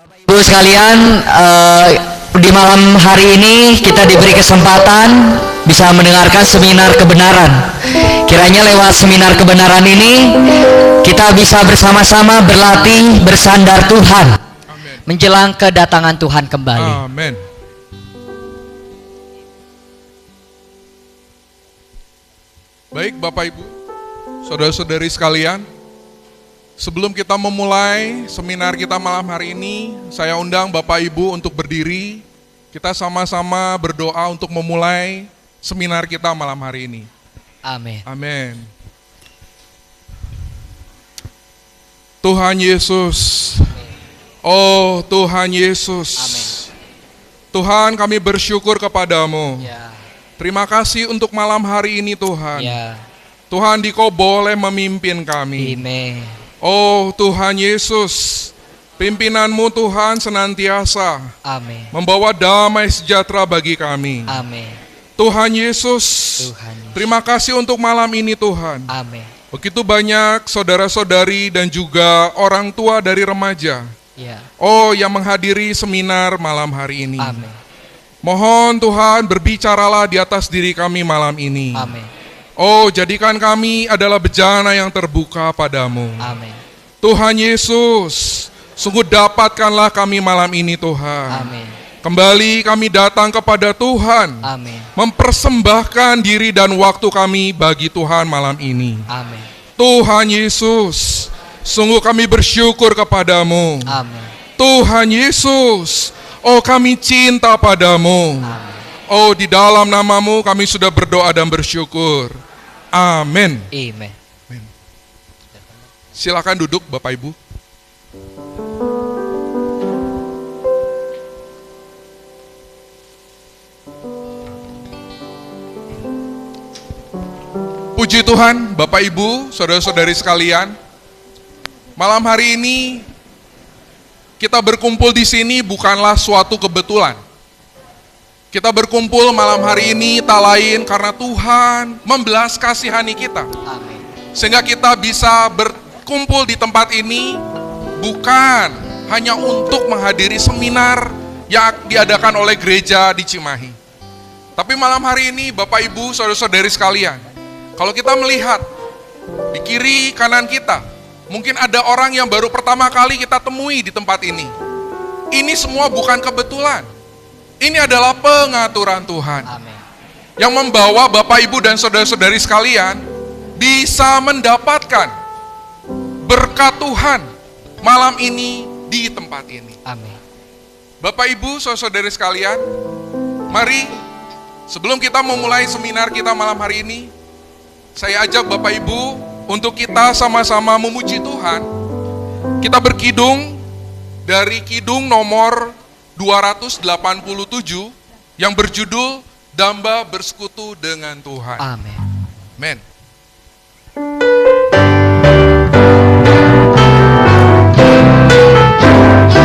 Ibu sekalian, di malam hari ini kita diberi kesempatan bisa mendengarkan seminar kebenaran. Kiranya lewat seminar kebenaran ini kita bisa bersama-sama berlatih bersandar Tuhan. Amen. Menjelang kedatangan Tuhan kembali. Amin. Baik Bapak Ibu, saudara-saudari sekalian, sebelum kita memulai seminar kita malam hari ini, saya undang Bapak Ibu untuk berdiri. Kita sama-sama berdoa untuk memulai seminar kita malam hari ini. Amin. Amin. Tuhan Yesus, oh Tuhan Yesus, Amin. Tuhan kami bersyukur kepadamu. Ya. Terima kasih untuk malam hari ini Tuhan. Ya. Tuhan, Dikau boleh memimpin kami. Amin. Oh Tuhan Yesus, pimpinanmu Tuhan senantiasa Amin. membawa damai sejahtera bagi kami. Amin. Tuhan Yesus, Tuhan. terima kasih untuk malam ini Tuhan. Amin. Begitu banyak saudara-saudari dan juga orang tua dari remaja, Ya. oh yang menghadiri seminar malam hari ini. Amin. Mohon Tuhan berbicaralah di atas diri kami malam ini. Amin. Oh, jadikan kami adalah bejana yang terbuka padamu. Amin. Tuhan Yesus, sungguh dapatkanlah kami malam ini Tuhan. Amin. Kembali kami datang kepada Tuhan, Amin. mempersembahkan diri dan waktu kami bagi Tuhan malam ini. Amin. Tuhan Yesus, sungguh kami bersyukur kepadamu. Amin. Tuhan Yesus, oh kami cinta padamu. Amin. Oh di dalam namamu kami sudah berdoa dan bersyukur. Amin. Amin. Silakan duduk Bapak Ibu. Puji Tuhan Bapak Ibu, saudara-saudari sekalian. Malam hari ini kita berkumpul di sini bukanlah suatu kebetulan. Kita berkumpul malam hari ini tak lain karena Tuhan membelas kasihani kita. Amin. Sehingga kita bisa berkumpul di tempat ini bukan hanya untuk menghadiri seminar yang diadakan oleh gereja di Cimahi. Tapi malam hari ini Bapak Ibu, saudara-saudari sekalian, kalau kita melihat di kiri kanan kita, mungkin ada orang yang baru pertama kali kita temui di tempat ini. Ini semua bukan kebetulan. Ini adalah pengaturan Tuhan. Amin. Yang membawa Bapak Ibu dan saudara-saudari sekalian bisa mendapatkan berkat Tuhan malam ini di tempat ini. Amin. Bapak Ibu, saudara-saudari sekalian, mari sebelum kita memulai seminar kita malam hari ini, saya ajak Bapak Ibu untuk kita sama-sama memuji Tuhan. Kita berkidung dari kidung nomor 287 yang berjudul Damba Bersekutu dengan Tuhan. Amin. Amen.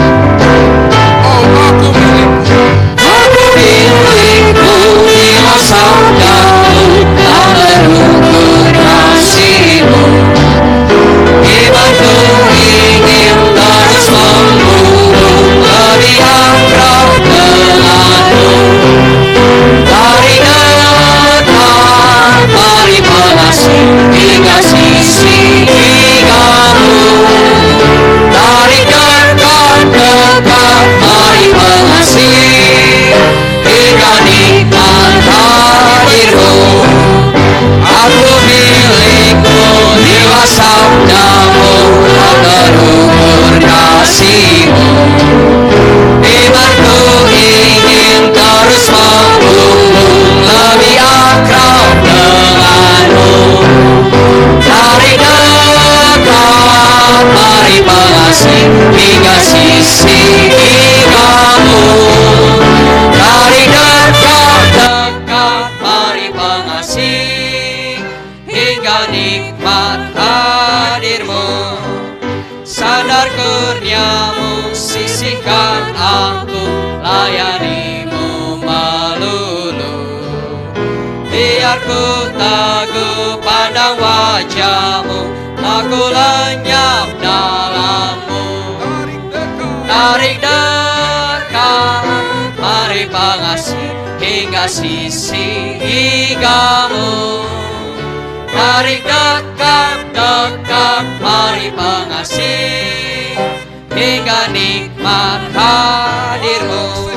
Oh, aku milikmu. Aku milikmu, bila sabdamu, tak berukur kasihmu. Imanku ingin terus membumbung lebih akrab denganmu. Dari dekat, mari mengasih hingga sisi kamu. Dari dekat, mari mengasih hingga nikmat hadirmu. Aku milikmu, jiwa sabdamu, tak terukur kasihmu. Imanku ingin terus membumbung lebih akrab denganmu. Dari dekat, mari mengasih hingga sisi kamu. Dari dekat, mari mengasih hingga nikmat hadirmu. Sadar kurniamu, sisihkan aku, layanimu melulu. Biar ku teguh pandang wajahmu, aku lenyap dalammu. tarik dekat, mari pengasih hingga sisi kamu. Tarik dekat, mari pengasih hingga nikmat hadirmu.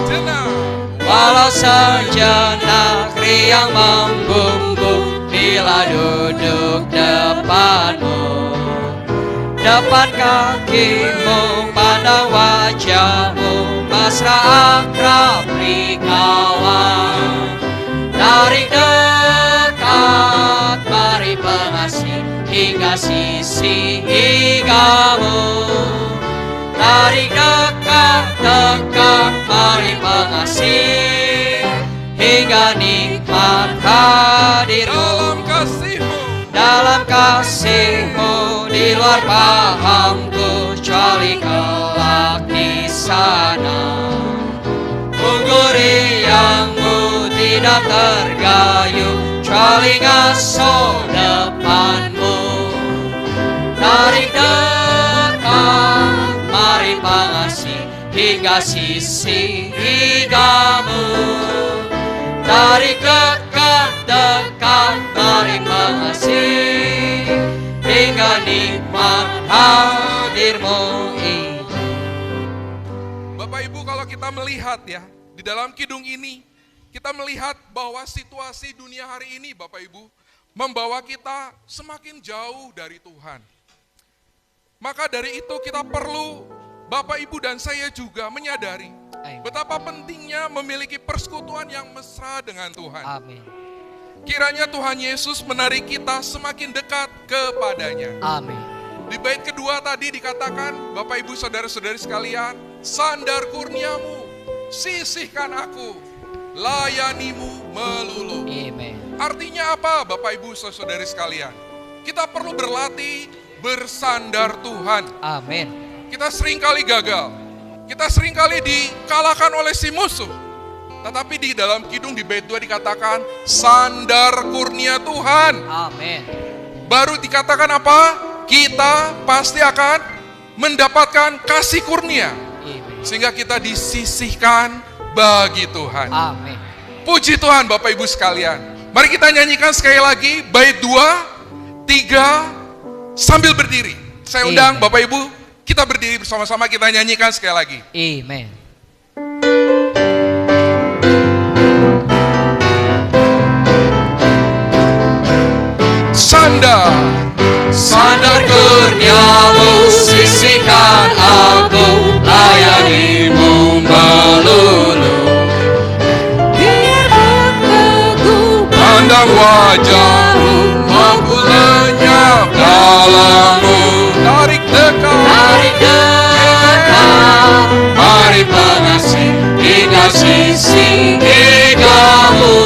Walau sejenak riang membumbung bila duduk depanmu. Depan kakimu, pandang wajahmu, mesra akrab berkawan. Tarik dekat, mari pengasih hingga sisi kamu. Tarik dekat, mari pengasih hingga nikmat hadirmu. Dalam kasihmu, di luar pahamku, kecuali kelak di sana. Ungguri yangmu tidak tergayuh, kecuali ngaso depanmu. Tarik dekat, mari pengasih hingga sisi kamu. Tarik dekat, mari pengasih hingga nikmat hadirmu. Bapak Ibu, kalau kita melihat ya, di dalam kidung ini, kita melihat bahwa situasi dunia hari ini, Bapak Ibu, membawa kita semakin jauh dari Tuhan. Maka dari itu kita perlu, Bapak Ibu dan saya juga menyadari betapa pentingnya memiliki persekutuan yang mesra dengan Tuhan. Amin. Kiranya Tuhan Yesus menarik kita semakin dekat kepadanya. Amin. Di bait kedua tadi dikatakan, Bapak Ibu saudara-saudari sekalian, sandar kurniamu, sisihkan aku, layanimu melulu. Amen. Artinya apa Bapak Ibu saudari sekalian? Kita perlu berlatih bersandar Tuhan. Amin. Kita seringkali gagal. Kita seringkali dikalahkan oleh si musuh. Tetapi di dalam kidung di bait 2 dikatakan sandar kurnia Tuhan. Amin. Baru dikatakan apa? Kita pasti akan mendapatkan kasih kurnia. Amin. Sehingga kita disisihkan bagi Tuhan. Amin. Puji Tuhan Bapak Ibu sekalian. Mari kita nyanyikan sekali lagi bait 2, 3 sambil berdiri. Saya undang Bapak Ibu, kita berdiri bersama-sama, kita nyanyikan sekali lagi. Amen. Sandar kurniamu, sisihkan aku, layanimu melulu. Biar aku pandang wajahmu, mampu lenyap dalammu. Tarik dekat, mari pengasih hingga sisi kamu.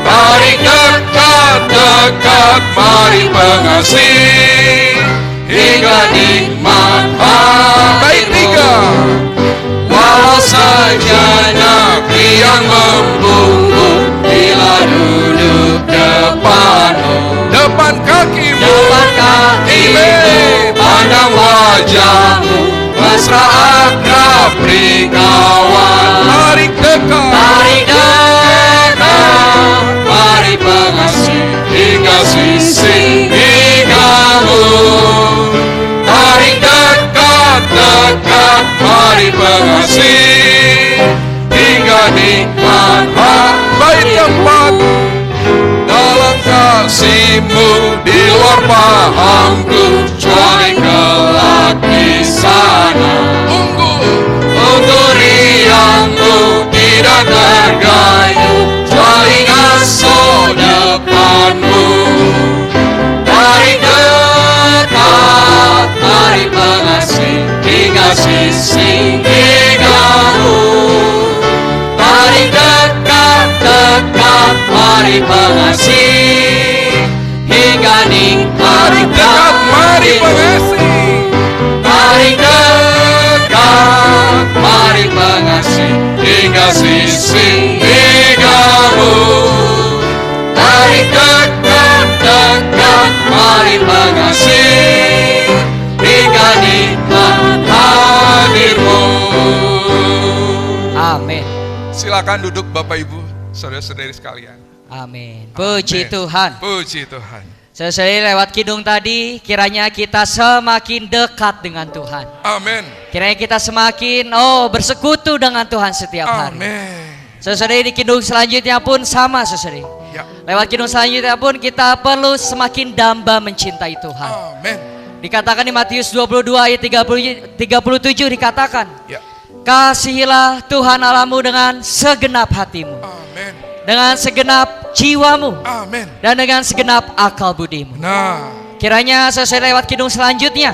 tarik dekat, mari pengasih Hingga nikmat Bait 3. Walau sejenak riang membumbung bila duduk depanmu. depan kakimu, Depan kakimu, pandang wajahmu, mesra akrab berkawan. tarik dekat, mari pengasih hingga sisi kamu. tarik dekat, mari pengasih hingga nikmat bait 4. dalam kasihmu, di luar pahamku, Kecuali kelak di sana. Untuk riangmu tidak tergayuh, kecuali ngaso depanmu. Tarik dekat, mari pengasih hingga sisi kamu. Tarik dekat, mari pengasih hingga nikmat. mari pengasih. Tarik dekat, mari pengasih hingga sisi kamu. Tarik dekat, mari pengasih hingga nikmat hadirmu. Silakan duduk Bapak Ibu, saudara-saudari sekalian. Amin. Puji Amin. Tuhan. Puji Tuhan. Saudara-saudari, lewat kidung tadi, kiranya kita semakin dekat dengan Tuhan. Amin. Kiranya kita semakin bersekutu dengan Tuhan setiap hari. Amin. Saudara-saudari, di kidung selanjutnya pun sama, saudari. Ya. Lewat kidung selanjutnya pun kita perlu semakin damba mencintai Tuhan. Amin. Dikatakan di Matius 22 ayat 37 dikatakan, Ya. kasihilah Tuhan Allahmu dengan segenap hatimu, Amin. dengan segenap jiwamu, Amin. dan dengan segenap akal budimu. Nah, Kiranya sesuai lewat kidung selanjutnya,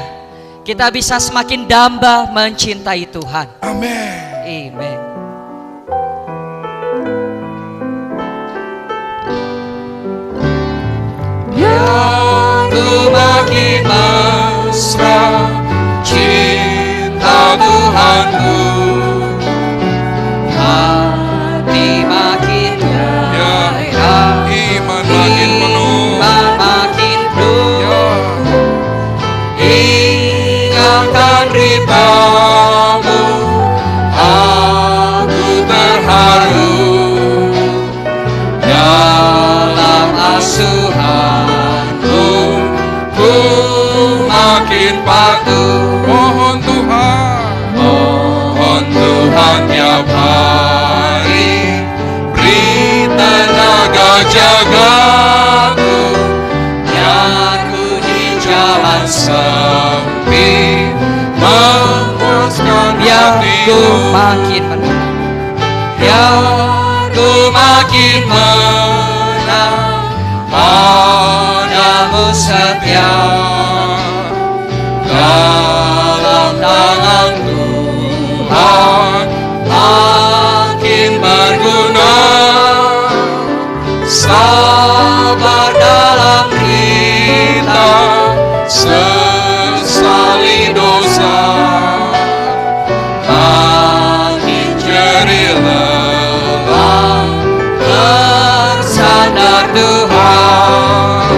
kita bisa semakin damba mencintai Tuhan. amin. Amen. Ku makin mesra cinta Tuhanku, Hati makin Ya. Iman makin penuh. iman makin penuh. Ya. ingatkan ridhamu, aku terharu dalam asuhanmu, ku makin patuh. Mohon Tuhan. Mohon Tuhan tiap hari beri tenaga jagaku, biar ku di jalan sempit memuaskan Biar ku hatimu, makin menang. biar ku makin menang padamu setia. Dalam tangan Tuhan makin berguna, sabar dalam kita, sesali dosa, makin jerih lelah bersandar Tuhan.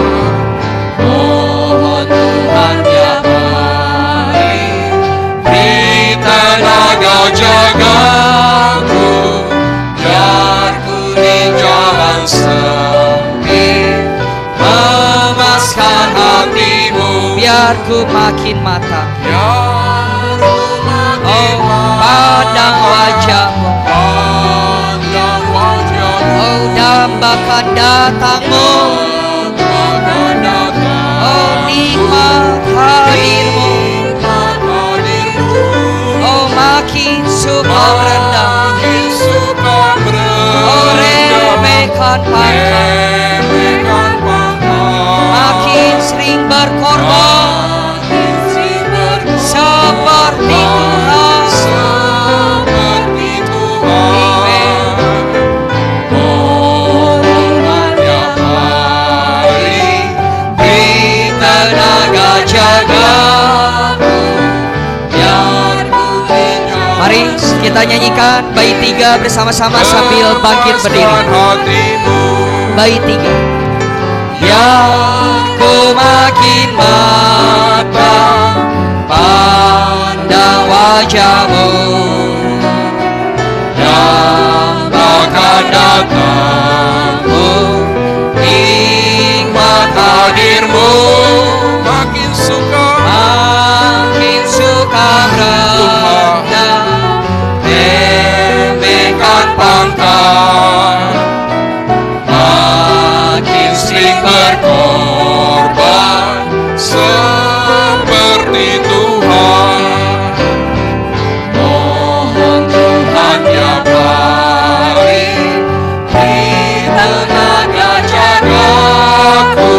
Mohon Tuhan tiap hari beri tenaga jagaku, biar ku di jalan sempit memuaskan hatimu, Biar ku makin matang. biar ku makin Pandang wajahmu. pandang wajahmu, Dambakan datangmu. akan datang Nikmat hadirmu. Makin suka merendah. makin suka Remehkan pangkat. remehkan pangkat, Makin sering berkorban seperti Tuhan. seperti Tuhan. Amen. Mohon tiap hari beri tenaga jagaku, biar ku di jalan Mari kita nyanyikan bait 3 bersama-sama sambil bangkit berdiri. hatimu, Bait 3. biar ku makin matang pandang wajahmu, yang bakal datangmu, nikmat hadirmu, Makin suka. makin suka merendah, remehkan pangkat, makin sering berkorban seperti Tuhan. Mohon Tuhan tiap hari beri tenaga jagaku,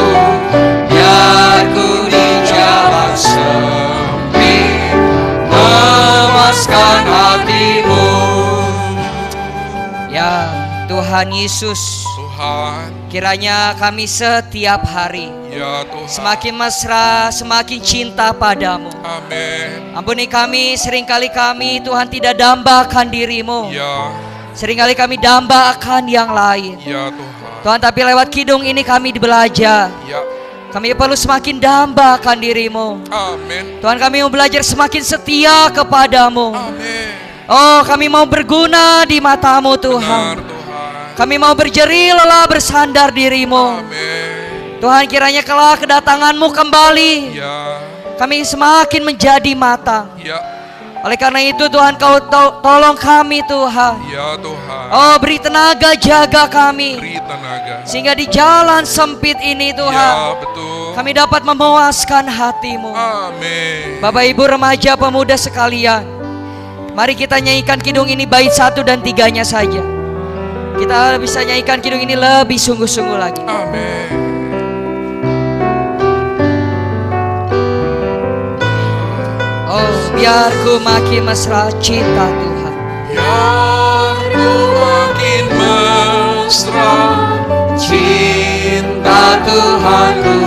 biar ku di jalan sempit memuaskan hatimu. Ya Tuhan Yesus, Tuhan. kiranya kami setiap hari Ya Tuhan. semakin mesra, semakin cinta padamu. Amin. Ampuni kami, seringkali kami Tuhan tidak dambakan dirimu. Ya. Seringkali kami dambakan yang lain. Ya Tuhan. Tuhan, tapi lewat kidung ini kami belajar. Ya. Kami perlu semakin dambakan dirimu. Amin. Tuhan, kami mau belajar semakin setia kepadamu. Amin. Oh, kami mau berguna di mata-Mu Benar Tuhan. Tuhan. Kami mau berjeri lelah bersandar diri-Mu. Amin. Tuhan, kiranya kelak kedatangan-Mu kembali, Ya, kami semakin menjadi matang. ya, Oleh karena itu Tuhan, Kau tolong kami Tuhan. ya Tuhan. Oh, beri tenaga jaga kami, Beri tenaga. sehingga di jalan sempit ini Tuhan, Ya, betul. kami dapat memuaskan hati-Mu. Amin. Bapak Ibu remaja pemuda sekalian, mari kita nyanyikan kidung ini bait 1 dan 3-nya saja. Kita bisa nyanyikan kidung ini lebih sungguh-sungguh lagi. Amin. Oh, biar ku makin mesra cinta Tuhan. Biar ku makin mesra cinta Tuhanku,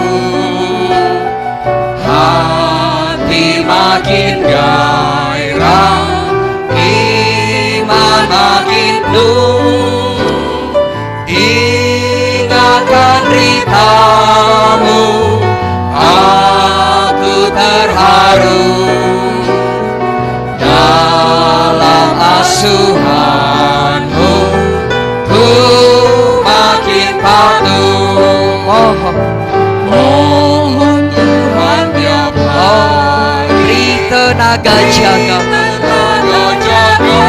Hati makin gairah, iman makin penuh. Ingatkan beritamu, aku terharu. Dalam asuhanmu, ku makin patuh. Mohon Tuhan tiap hari Beri tenaga jaga. tenaga jaga.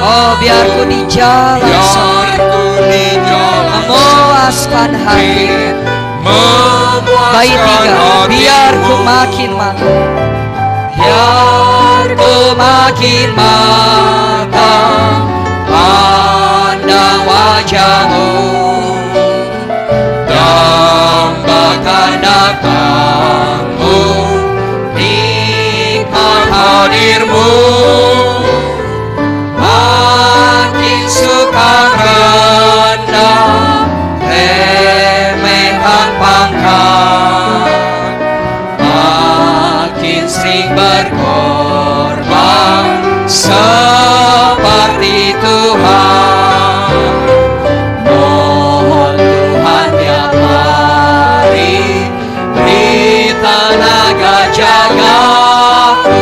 Oh, biar ku di jalan Biar ku di jalan memuaskan hati. Bait 3, biar ku makin matang. Biar ku makin matang, pandang wajahmu, dambakan datangmu, nikmat hadirmu. Makin suka rendah, remehkan pangkat, makin sering berkorban seperti Tuhan. Mohon Tuhan tiap hari beri tenaga jagaku,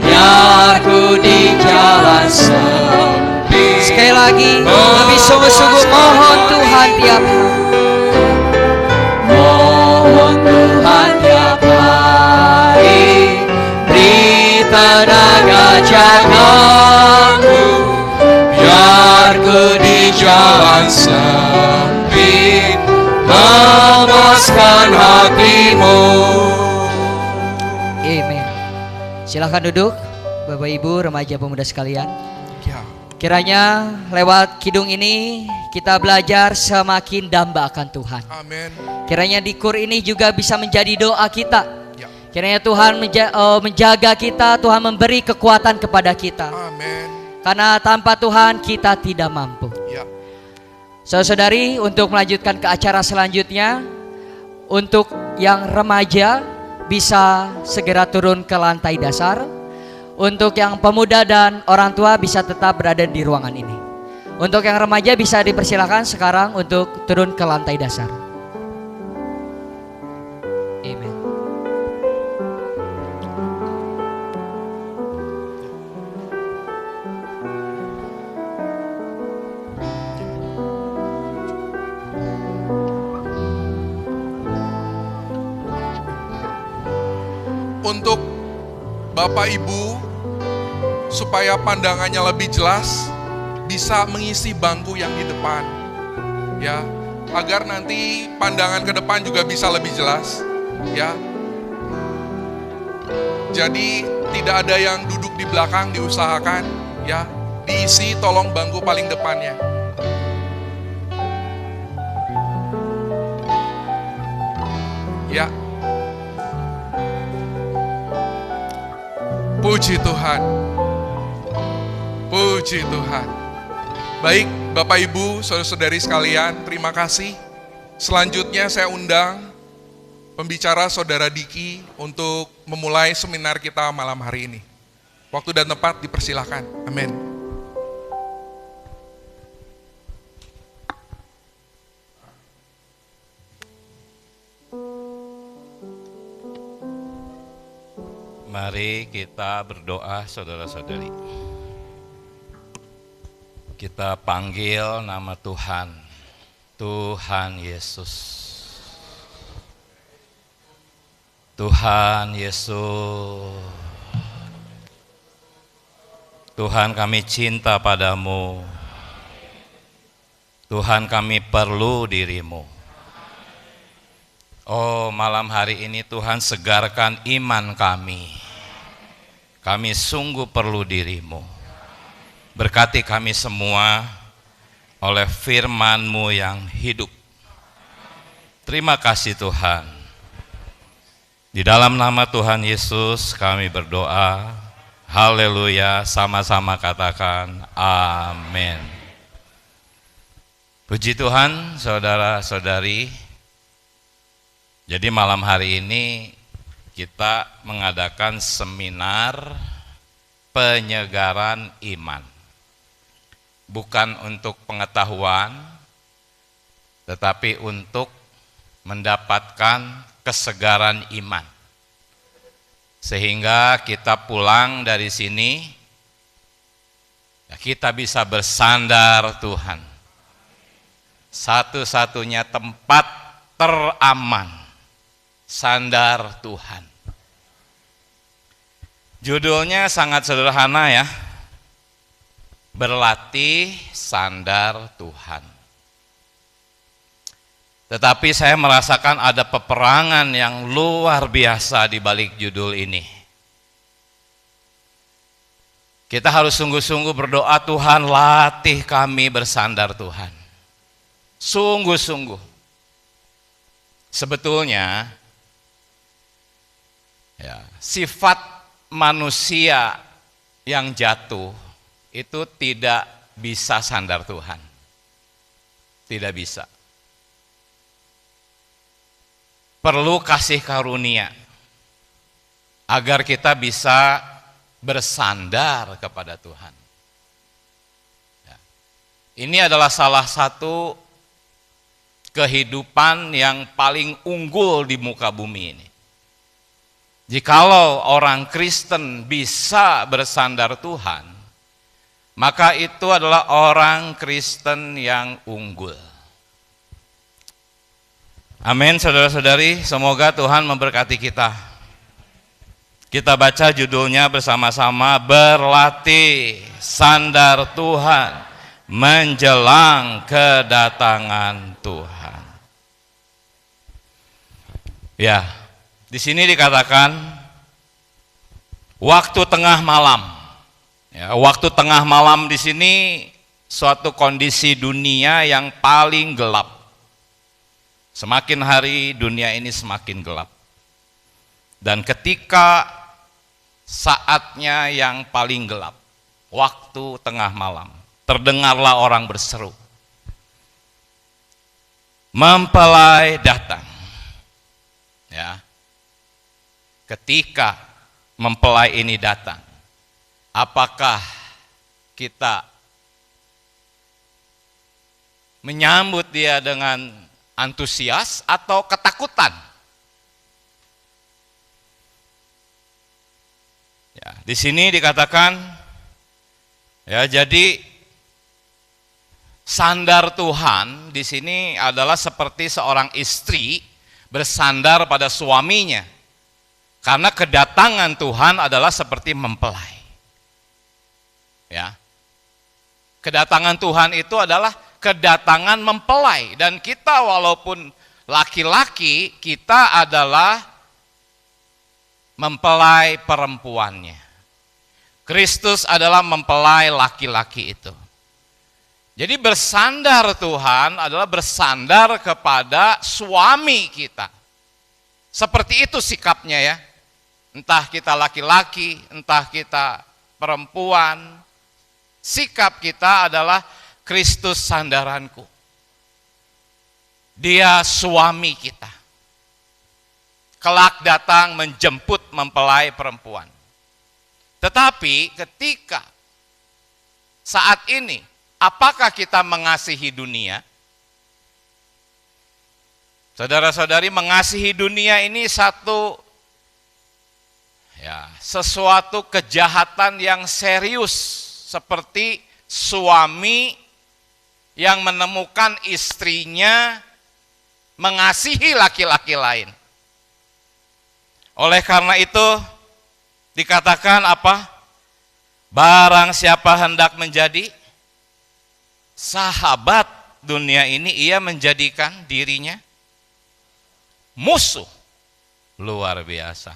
biar ku di jalan sempit. Sekali lagi, lebih sungguh-sungguh mohon Tuhan tiap hari. Mohon Tuhan tiap hari beri tenaga jagaku, biar ku di jalan sempit memuaskan hatimu. Amin. Silahkan duduk, Bapak Ibu remaja pemuda sekalian. Ya, Kiranya lewat kidung ini kita belajar semakin damba akan Tuhan. amin. Kiranya di kur ini juga bisa menjadi doa kita. Ya, Kiranya Tuhan menjaga kita, Tuhan memberi kekuatan kepada kita. amin. Karena tanpa Tuhan kita tidak mampu. Ya, Saudara-saudari, untuk melanjutkan ke acara selanjutnya, untuk yang remaja bisa segera turun ke lantai dasar. Untuk yang pemuda dan orang tua bisa tetap berada di ruangan ini. Untuk yang remaja bisa dipersilakan sekarang untuk turun ke lantai dasar. Amin. untuk Bapak Ibu supaya pandangannya lebih jelas bisa mengisi bangku yang di depan. Ya, agar nanti pandangan ke depan juga bisa lebih jelas, ya. Jadi tidak ada yang duduk di belakang, diusahakan, ya. Diisi tolong bangku paling depannya. Ya. Puji Tuhan. Puji Tuhan. Baik, Bapak Ibu, saudara-saudari sekalian, terima kasih. Selanjutnya saya undang pembicara Saudara Diki untuk memulai seminar kita malam hari ini. Waktu dan tempat dipersilahkan. Amin. Mari kita berdoa, saudara-saudari. Kita panggil nama Tuhan, Tuhan Yesus. Tuhan Yesus. Tuhan, kami cinta padamu. Tuhan, kami perlu dirimu. Oh, malam hari ini Tuhan segarkan iman kami. Kami sungguh perlu dirimu. Berkati kami semua oleh firman-Mu yang hidup. Terima kasih Tuhan. Di dalam nama Tuhan Yesus kami berdoa. Haleluya, sama-sama katakan amin. Puji Tuhan, saudara-saudari. Jadi malam hari ini kita mengadakan seminar penyegaran iman. Bukan untuk pengetahuan, tetapi untuk mendapatkan kesegaran iman. Sehingga kita pulang dari sini, kita bisa bersandar Tuhan. Satu-satunya tempat teraman, sandar Tuhan. Judulnya sangat sederhana ya. Berlatih sandar Tuhan. Tetapi saya merasakan ada peperangan yang luar biasa di balik judul ini. Kita harus sungguh-sungguh berdoa, Tuhan latih kami bersandar Tuhan. Sungguh-sungguh. Sebetulnya ya, sifat manusia yang jatuh itu tidak bisa sandar Tuhan. Tidak bisa. Perlu kasih karunia agar kita bisa bersandar kepada Tuhan. Ya. Ini adalah salah satu kehidupan yang paling unggul di muka bumi ini. Jikalau orang Kristen bisa bersandar Tuhan, maka itu adalah orang Kristen yang unggul. Amin, saudara-saudari, semoga Tuhan memberkati kita. Kita baca judulnya bersama-sama, berlatih sandar Tuhan menjelang kedatangan Tuhan. Ya, di sini dikatakan waktu tengah malam. Ya, waktu tengah malam di sini suatu kondisi dunia yang paling gelap. Semakin hari dunia ini semakin gelap. Dan ketika saatnya yang paling gelap, waktu tengah malam, terdengarlah orang berseru, mempelai datang. Ya. Ketika mempelai ini datang, apakah kita menyambut dia dengan antusias atau ketakutan? Ya, di sini dikatakan, ya, jadi sandar Tuhan di sini adalah seperti seorang istri bersandar pada suaminya, karena kedatangan Tuhan adalah seperti mempelai. Ya. Kedatangan Tuhan itu adalah kedatangan mempelai, dan kita walaupun laki-laki, kita adalah mempelai perempuannya. Kristus adalah mempelai laki-laki itu. Jadi bersandar Tuhan adalah bersandar kepada suami kita. Seperti itu sikapnya ya. Entah kita laki-laki, entah kita perempuan, sikap kita adalah Kristus sandaranku. Dia suami kita. Kelak datang menjemput mempelai perempuan. Tetapi ketika saat ini, apakah kita mengasihi dunia? Saudara-saudari, mengasihi dunia ini sesuatu kejahatan yang serius, seperti suami yang menemukan istrinya mengasihi laki-laki lain. Oleh karena itu dikatakan apa? Barang siapa hendak menjadi sahabat dunia ini, ia menjadikan dirinya musuh. Luar biasa.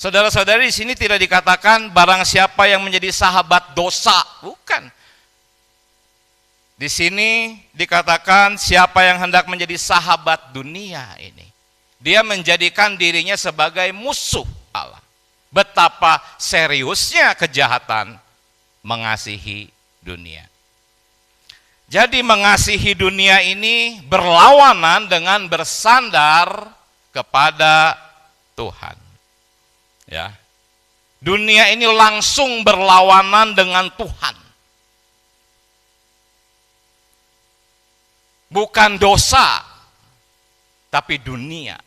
Saudara-saudari, di sini tidak dikatakan barang siapa yang menjadi sahabat dosa, bukan. Di sini dikatakan siapa yang hendak menjadi sahabat dunia ini, dia menjadikan dirinya sebagai musuh Allah. Betapa seriusnya kejahatan mengasihi dunia. Jadi mengasihi dunia ini berlawanan dengan bersandar kepada Tuhan. Ya. Dunia ini langsung berlawanan dengan Tuhan. Bukan dosa, tapi dunia.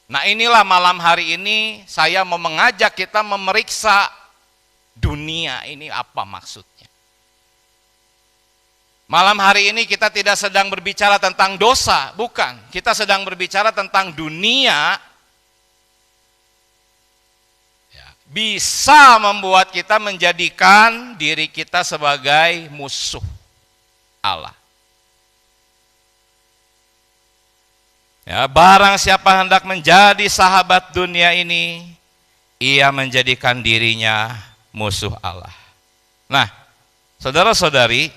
Nah, inilah malam hari ini saya mau mengajak kita memeriksa dunia ini apa maksudnya. Malam hari ini kita tidak sedang berbicara tentang dosa, bukan. Kita sedang berbicara tentang dunia bisa membuat kita menjadikan diri kita sebagai musuh Allah. Ya, barang siapa hendak menjadi sahabat dunia ini, ia menjadikan dirinya musuh Allah. Nah, saudara-saudari,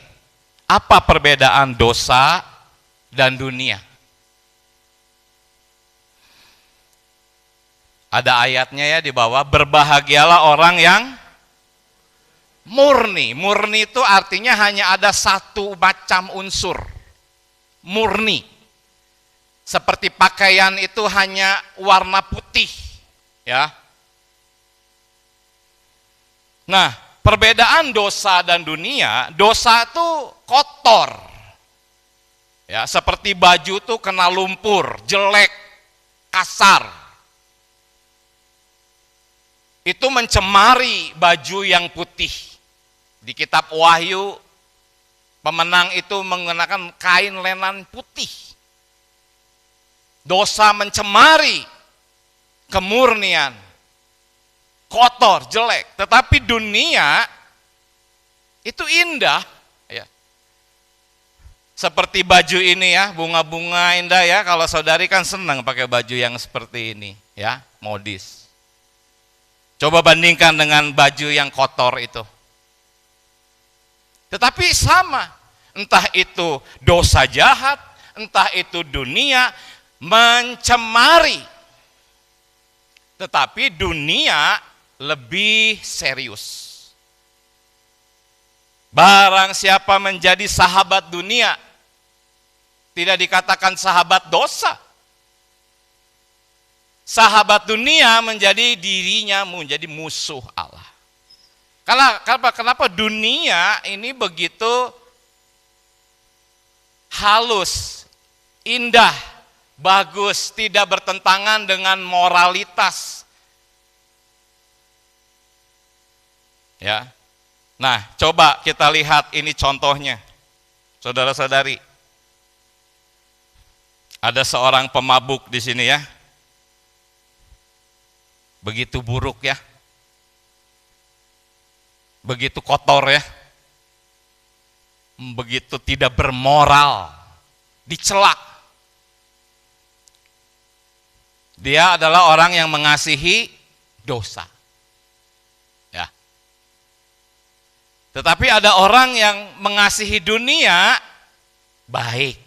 apa perbedaan dosa dan dunia? Ada ayatnya ya di bawah, berbahagialah orang yang murni. Murni itu artinya hanya ada satu macam unsur, murni. Seperti pakaian itu hanya warna putih, ya. Nah, perbedaan dosa dan dunia, dosa itu kotor. Ya, seperti baju tuh kena lumpur, jelek, kasar. Itu mencemari baju yang putih. Di kitab Wahyu, pemenang itu mengenakan kain lenan putih. Dosa mencemari kemurnian, kotor, jelek. Tetapi dunia itu indah, ya. Seperti baju ini ya, bunga-bunga indah ya. Kalau saudari kan senang pakai baju yang seperti ini, ya, modis. Coba bandingkan dengan baju yang kotor itu. Tetapi sama, entah itu dosa jahat, entah itu dunia mencemari. Tetapi dunia lebih serius. Barang siapa menjadi sahabat dunia, tidak dikatakan sahabat dosa. Sahabat dunia menjadi dirinya menjadi musuh Allah. Kenapa dunia ini begitu halus, indah, bagus, tidak bertentangan dengan moralitas. Ya. Nah, coba kita lihat ini contohnya. Saudara-saudari. Ada seorang pemabuk di sini ya. Begitu buruk ya. Begitu kotor ya. Begitu tidak bermoral. Dicela. Dia adalah orang yang mengasihi dosa. Ya. Tetapi ada orang yang mengasihi dunia baik.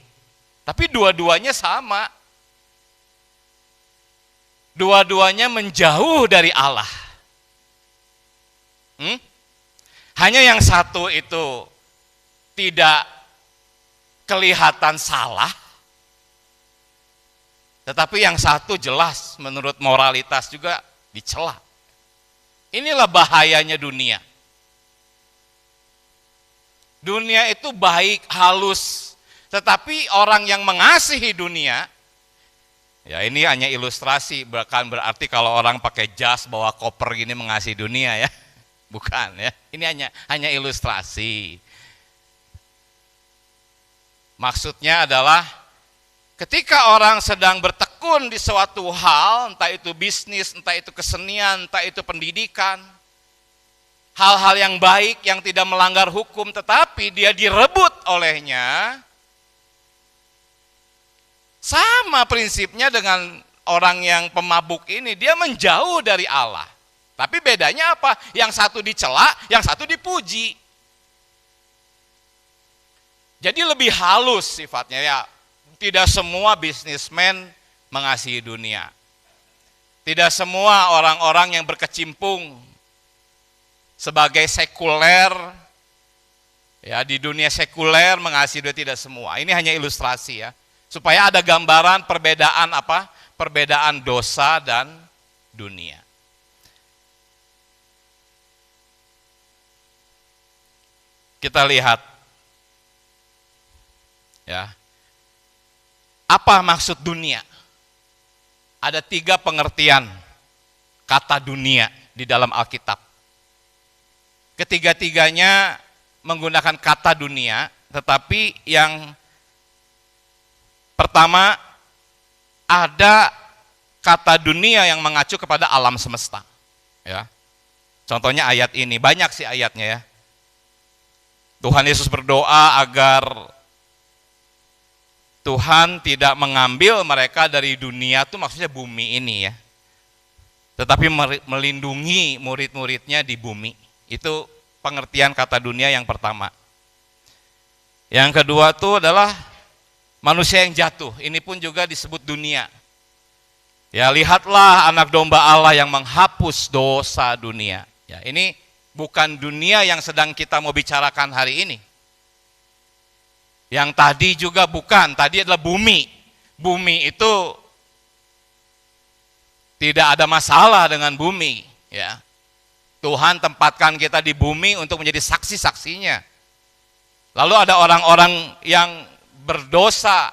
Tapi dua-duanya sama. Dua-duanya menjauh dari Allah. Hanya yang satu itu tidak kelihatan salah. Tetapi yang satu jelas menurut moralitas juga dicela. Inilah bahayanya dunia. Dunia itu baik, halus. Tetapi orang yang mengasihi dunia, ya ini hanya ilustrasi, bahkan berarti kalau orang pakai jas, bawa koper gini mengasihi dunia ya. Bukan ya. Ini hanya ilustrasi. Maksudnya adalah ketika orang sedang bertekun di suatu hal, entah itu bisnis, entah itu kesenian, entah itu pendidikan, hal-hal yang baik yang tidak melanggar hukum, tetapi dia direbut olehnya, sama prinsipnya dengan orang yang pemabuk ini, dia menjauh dari Allah. Tapi bedanya apa? Yang satu dicela, yang satu dipuji. Jadi lebih halus sifatnya ya. Tidak semua bisnismen mengasihi dunia. Tidak semua orang-orang yang berkecimpung sebagai sekuler ya, di dunia sekuler mengasihi dunia, tidak semua. Ini hanya ilustrasi ya. Supaya ada gambaran perbedaan apa? Perbedaan dosa dan dunia. Kita lihat ya. Apa maksud dunia? Ada 3 pengertian kata dunia di dalam Alkitab. Ketiga-tiganya menggunakan kata dunia, tetapi yang pertama ada kata dunia yang mengacu kepada alam semesta. Ya. Contohnya ayat ini, banyak sih ayatnya ya. Tuhan Yesus berdoa agar Tuhan tidak mengambil mereka dari dunia, itu maksudnya bumi ini ya. Tetapi melindungi murid-muridnya di bumi. Itu pengertian kata dunia yang pertama. Yang kedua itu adalah manusia yang jatuh. Ini pun juga disebut dunia. Ya, lihatlah anak domba Allah yang menghapus dosa dunia. Ya, ini bukan dunia yang sedang kita mau bicarakan hari ini. Yang tadi juga bukan, tadi adalah bumi. Bumi itu tidak ada masalah dengan bumi, ya. Tuhan tempatkan kita di bumi untuk menjadi saksi-saksinya. Lalu ada orang-orang yang berdosa,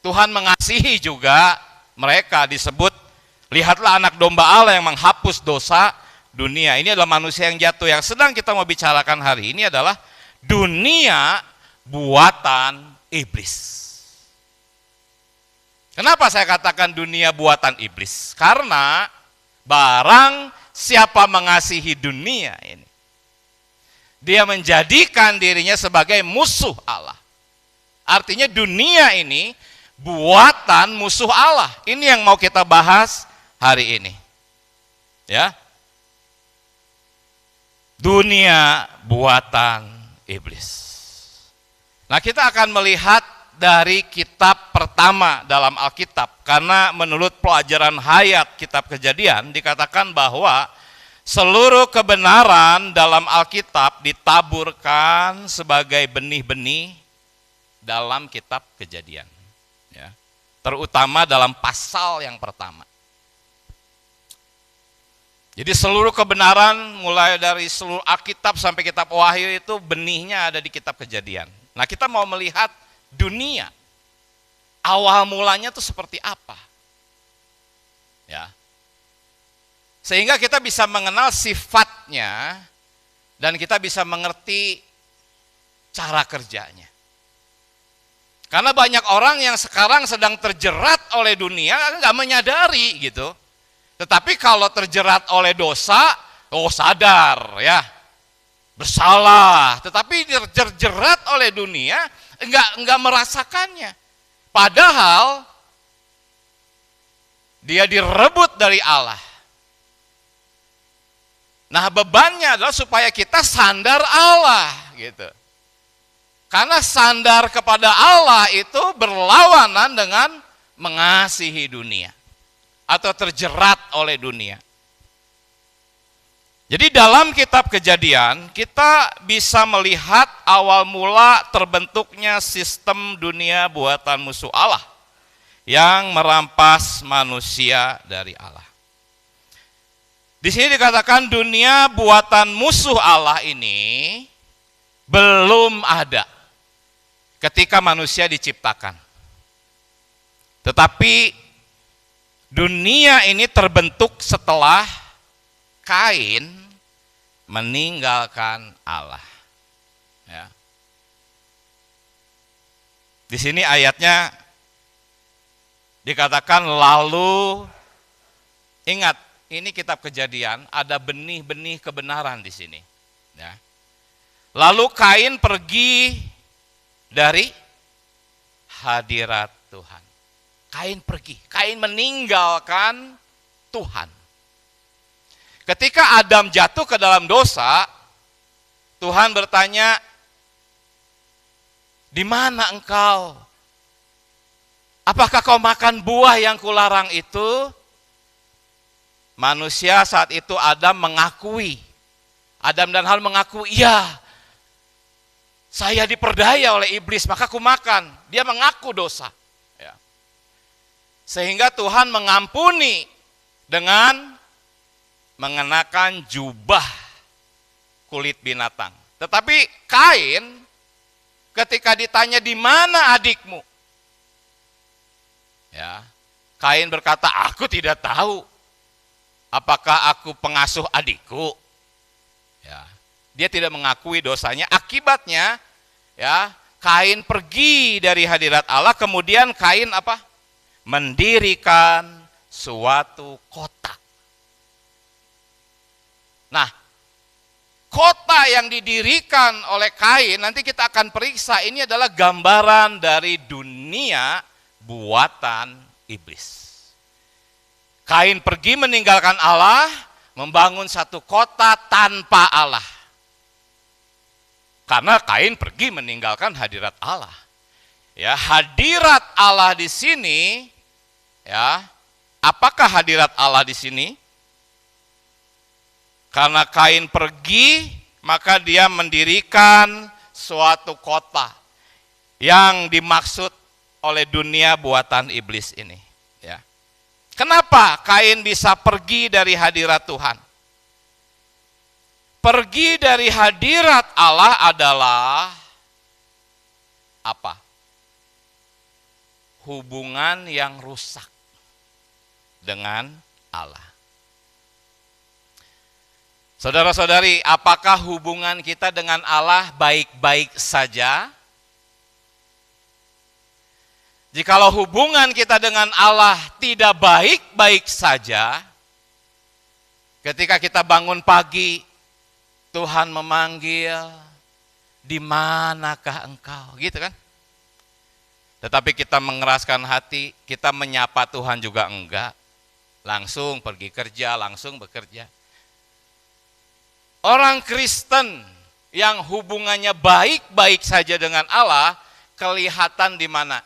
Tuhan mengasihi juga mereka, disebut lihatlah anak domba Allah yang menghapus dosa dunia. Ini adalah manusia yang jatuh. Yang sedang kita mau bicarakan hari ini adalah dunia buatan iblis. Kenapa saya katakan dunia buatan iblis? Karena barang siapa mengasihi dunia ini, dia menjadikan dirinya sebagai musuh Allah. Artinya dunia ini buatan musuh Allah. Ini yang mau kita bahas hari ini. Ya. Dunia buatan iblis. Nah, kita akan melihat dari kitab pertama dalam Alkitab, karena menurut pelajaran hayat kitab Kejadian dikatakan bahwa seluruh kebenaran dalam Alkitab ditaburkan sebagai benih-benih dalam kitab Kejadian, ya. Terutama dalam pasal yang pertama. Jadi seluruh kebenaran mulai dari seluruh Alkitab sampai kitab Wahyu itu benihnya ada di kitab Kejadian. Nah, kita mau melihat dunia awal mulanya itu seperti apa, ya, sehingga kita bisa mengenal sifatnya dan kita bisa mengerti cara kerjanya. Karena banyak orang yang sekarang sedang terjerat oleh dunia nggak menyadari gitu, tetapi kalau terjerat oleh dosa, oh sadar ya, bersalah, tetapi terjerat oleh dunia enggak merasakannya. Padahal dia direbut dari Allah. Nah, bebannya adalah supaya kita sandar Allah gitu. Karena sandar kepada Allah itu berlawanan dengan mengasihi dunia atau terjerat oleh dunia. Jadi dalam kitab Kejadian kita bisa melihat awal mula terbentuknya sistem dunia buatan musuh Allah yang merampas manusia dari Allah. Di sini dikatakan dunia buatan musuh Allah ini belum ada ketika manusia diciptakan. Tetapi dunia ini terbentuk setelah Kain meninggalkan Allah. Ya. Di sini ayatnya dikatakan lalu, ingat ini kitab Kejadian, ada benih-benih kebenaran di sini. Ya. Lalu Kain pergi dari hadirat Tuhan. Kain pergi, Kain meninggalkan Tuhan. Ketika Adam jatuh ke dalam dosa, Tuhan bertanya, di mana engkau? Apakah kau makan buah yang kularang itu? Manusia saat itu Adam mengakui. Adam dan Hawa mengaku, iya, saya diperdaya oleh iblis, maka aku makan. Dia mengaku dosa. Ya. Sehingga Tuhan mengampuni dengan mengenakan jubah kulit binatang. Tetapi Kain ketika ditanya di mana adikmu? Ya. Kain berkata, aku tidak tahu. Apakah aku pengasuh adikku? Ya. Dia tidak mengakui dosanya. Akibatnya, ya, Kain pergi dari hadirat Allah. Kemudian Kain apa? Mendirikan suatu kota. Nah, kota yang didirikan oleh Kain, nanti kita akan periksa, ini adalah gambaran dari dunia buatan iblis. Kain pergi meninggalkan Allah, membangun satu kota tanpa Allah. Karena Kain pergi meninggalkan hadirat Allah. Ya, hadirat Allah di sini, ya, apakah hadirat Allah di sini? Karena Kain pergi, maka dia mendirikan suatu kota yang dimaksud oleh dunia buatan iblis ini. Ya. Kenapa Kain bisa pergi dari hadirat Tuhan? Pergi dari hadirat Allah adalah apa? Hubungan yang rusak dengan Allah. Saudara-saudari, apakah hubungan kita dengan Allah baik-baik saja? Jikalau hubungan kita dengan Allah tidak baik-baik saja, ketika kita bangun pagi, Tuhan memanggil, di manakah engkau? Gitu kan? Tetapi kita mengeraskan hati, kita menyapa Tuhan juga enggak. Langsung pergi kerja, langsung bekerja. Orang Kristen yang hubungannya baik-baik saja dengan Allah, kelihatan di mana?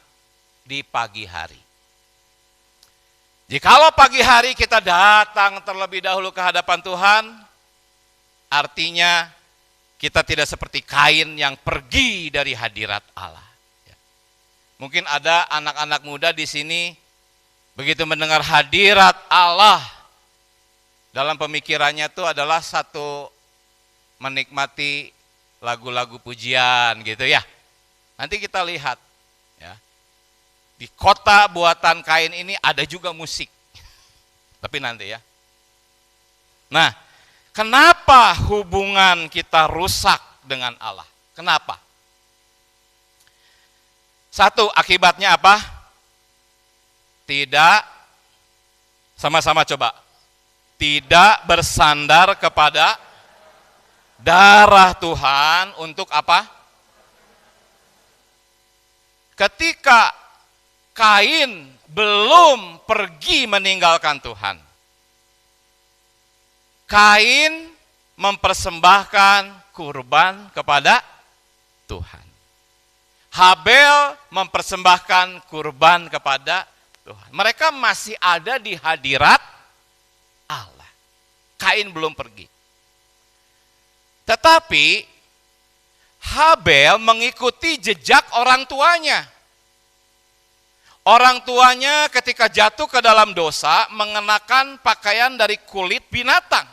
Di pagi hari. Jikalau pagi hari kita datang terlebih dahulu ke hadapan Tuhan, artinya kita tidak seperti Kain yang pergi dari hadirat Allah. Mungkin ada anak-anak muda di sini, begitu mendengar hadirat Allah, dalam pemikirannya itu adalah satu menikmati lagu-lagu pujian gitu ya. Nanti kita lihat ya. Di kota buatan Kain ini ada juga musik. Tapi nanti ya. Nah, kenapa hubungan kita rusak dengan Allah? Kenapa? Satu, akibatnya apa? Tidak, sama-sama coba. Tidak bersandar kepada darah Tuhan untuk apa? Ketika Kain belum pergi meninggalkan Tuhan, Kain mempersembahkan kurban kepada Tuhan. Habel mempersembahkan kurban kepada Tuhan. Mereka masih ada di hadirat Allah. Kain belum pergi. Tetapi Habel mengikuti jejak orang tuanya. Orang tuanya ketika jatuh ke dalam dosa mengenakan pakaian dari kulit binatang.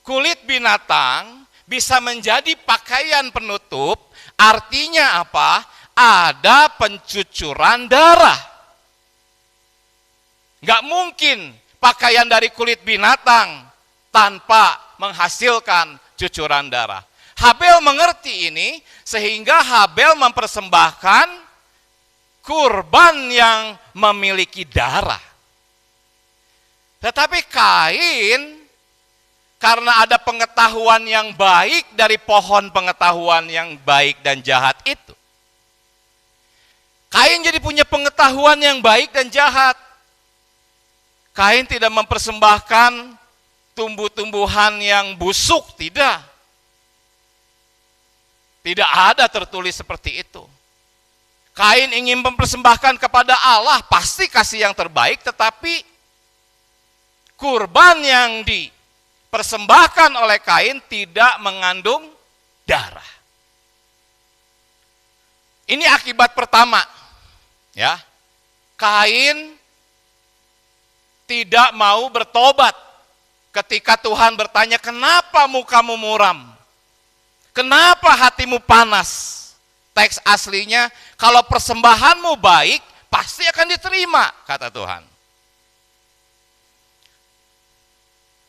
Kulit binatang bisa menjadi pakaian penutup, artinya apa? Ada pencucuran darah. Nggak mungkin pakaian dari kulit binatang tanpa menghasilkan cucuran darah. Habel mengerti ini sehingga Habel mempersembahkan kurban yang memiliki darah. Tetapi Kain, karena ada pengetahuan yang baik dari pohon pengetahuan yang baik dan jahat itu, Kain jadi punya pengetahuan yang baik dan jahat. Kain tidak mempersembahkan tumbuh-tumbuhan yang busuk, tidak. Tidak ada tertulis seperti itu. Kain ingin mempersembahkan kepada Allah, pasti kasih yang terbaik, tetapi kurban yang dipersembahkan oleh Kain tidak mengandung darah. Ini akibat pertama. Ya. Kain tidak mau bertobat ketika Tuhan bertanya, "Kenapa mukamu muram? Kenapa hatimu panas?" Teks aslinya, kalau persembahanmu baik, pasti akan diterima, kata Tuhan.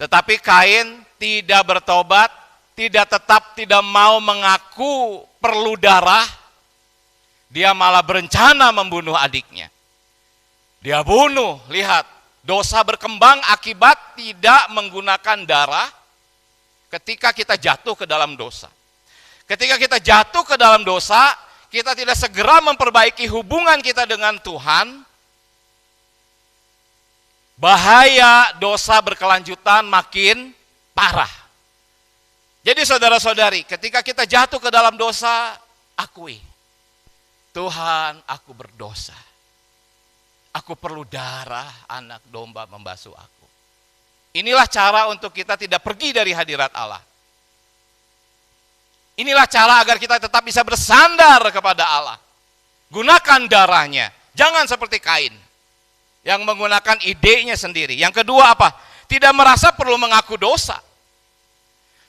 Tetapi Kain tidak bertobat, tidak mau mengaku perlu darah. Dia malah berencana membunuh adiknya. Dia bunuh, lihat, dosa berkembang akibat tidak menggunakan darah ketika kita jatuh ke dalam dosa. Ketika kita jatuh ke dalam dosa, kita tidak segera memperbaiki hubungan kita dengan Tuhan, bahaya dosa berkelanjutan makin parah. Jadi saudara-saudari, ketika kita jatuh ke dalam dosa, akui, Tuhan, aku berdosa. Aku perlu darah anak domba membasuh aku. Inilah cara untuk kita tidak pergi dari hadirat Allah. Inilah cara agar kita tetap bisa bersandar kepada Allah. Gunakan darahnya. Jangan seperti Kain yang menggunakan idenya sendiri. Yang kedua apa? Tidak merasa perlu mengaku dosa.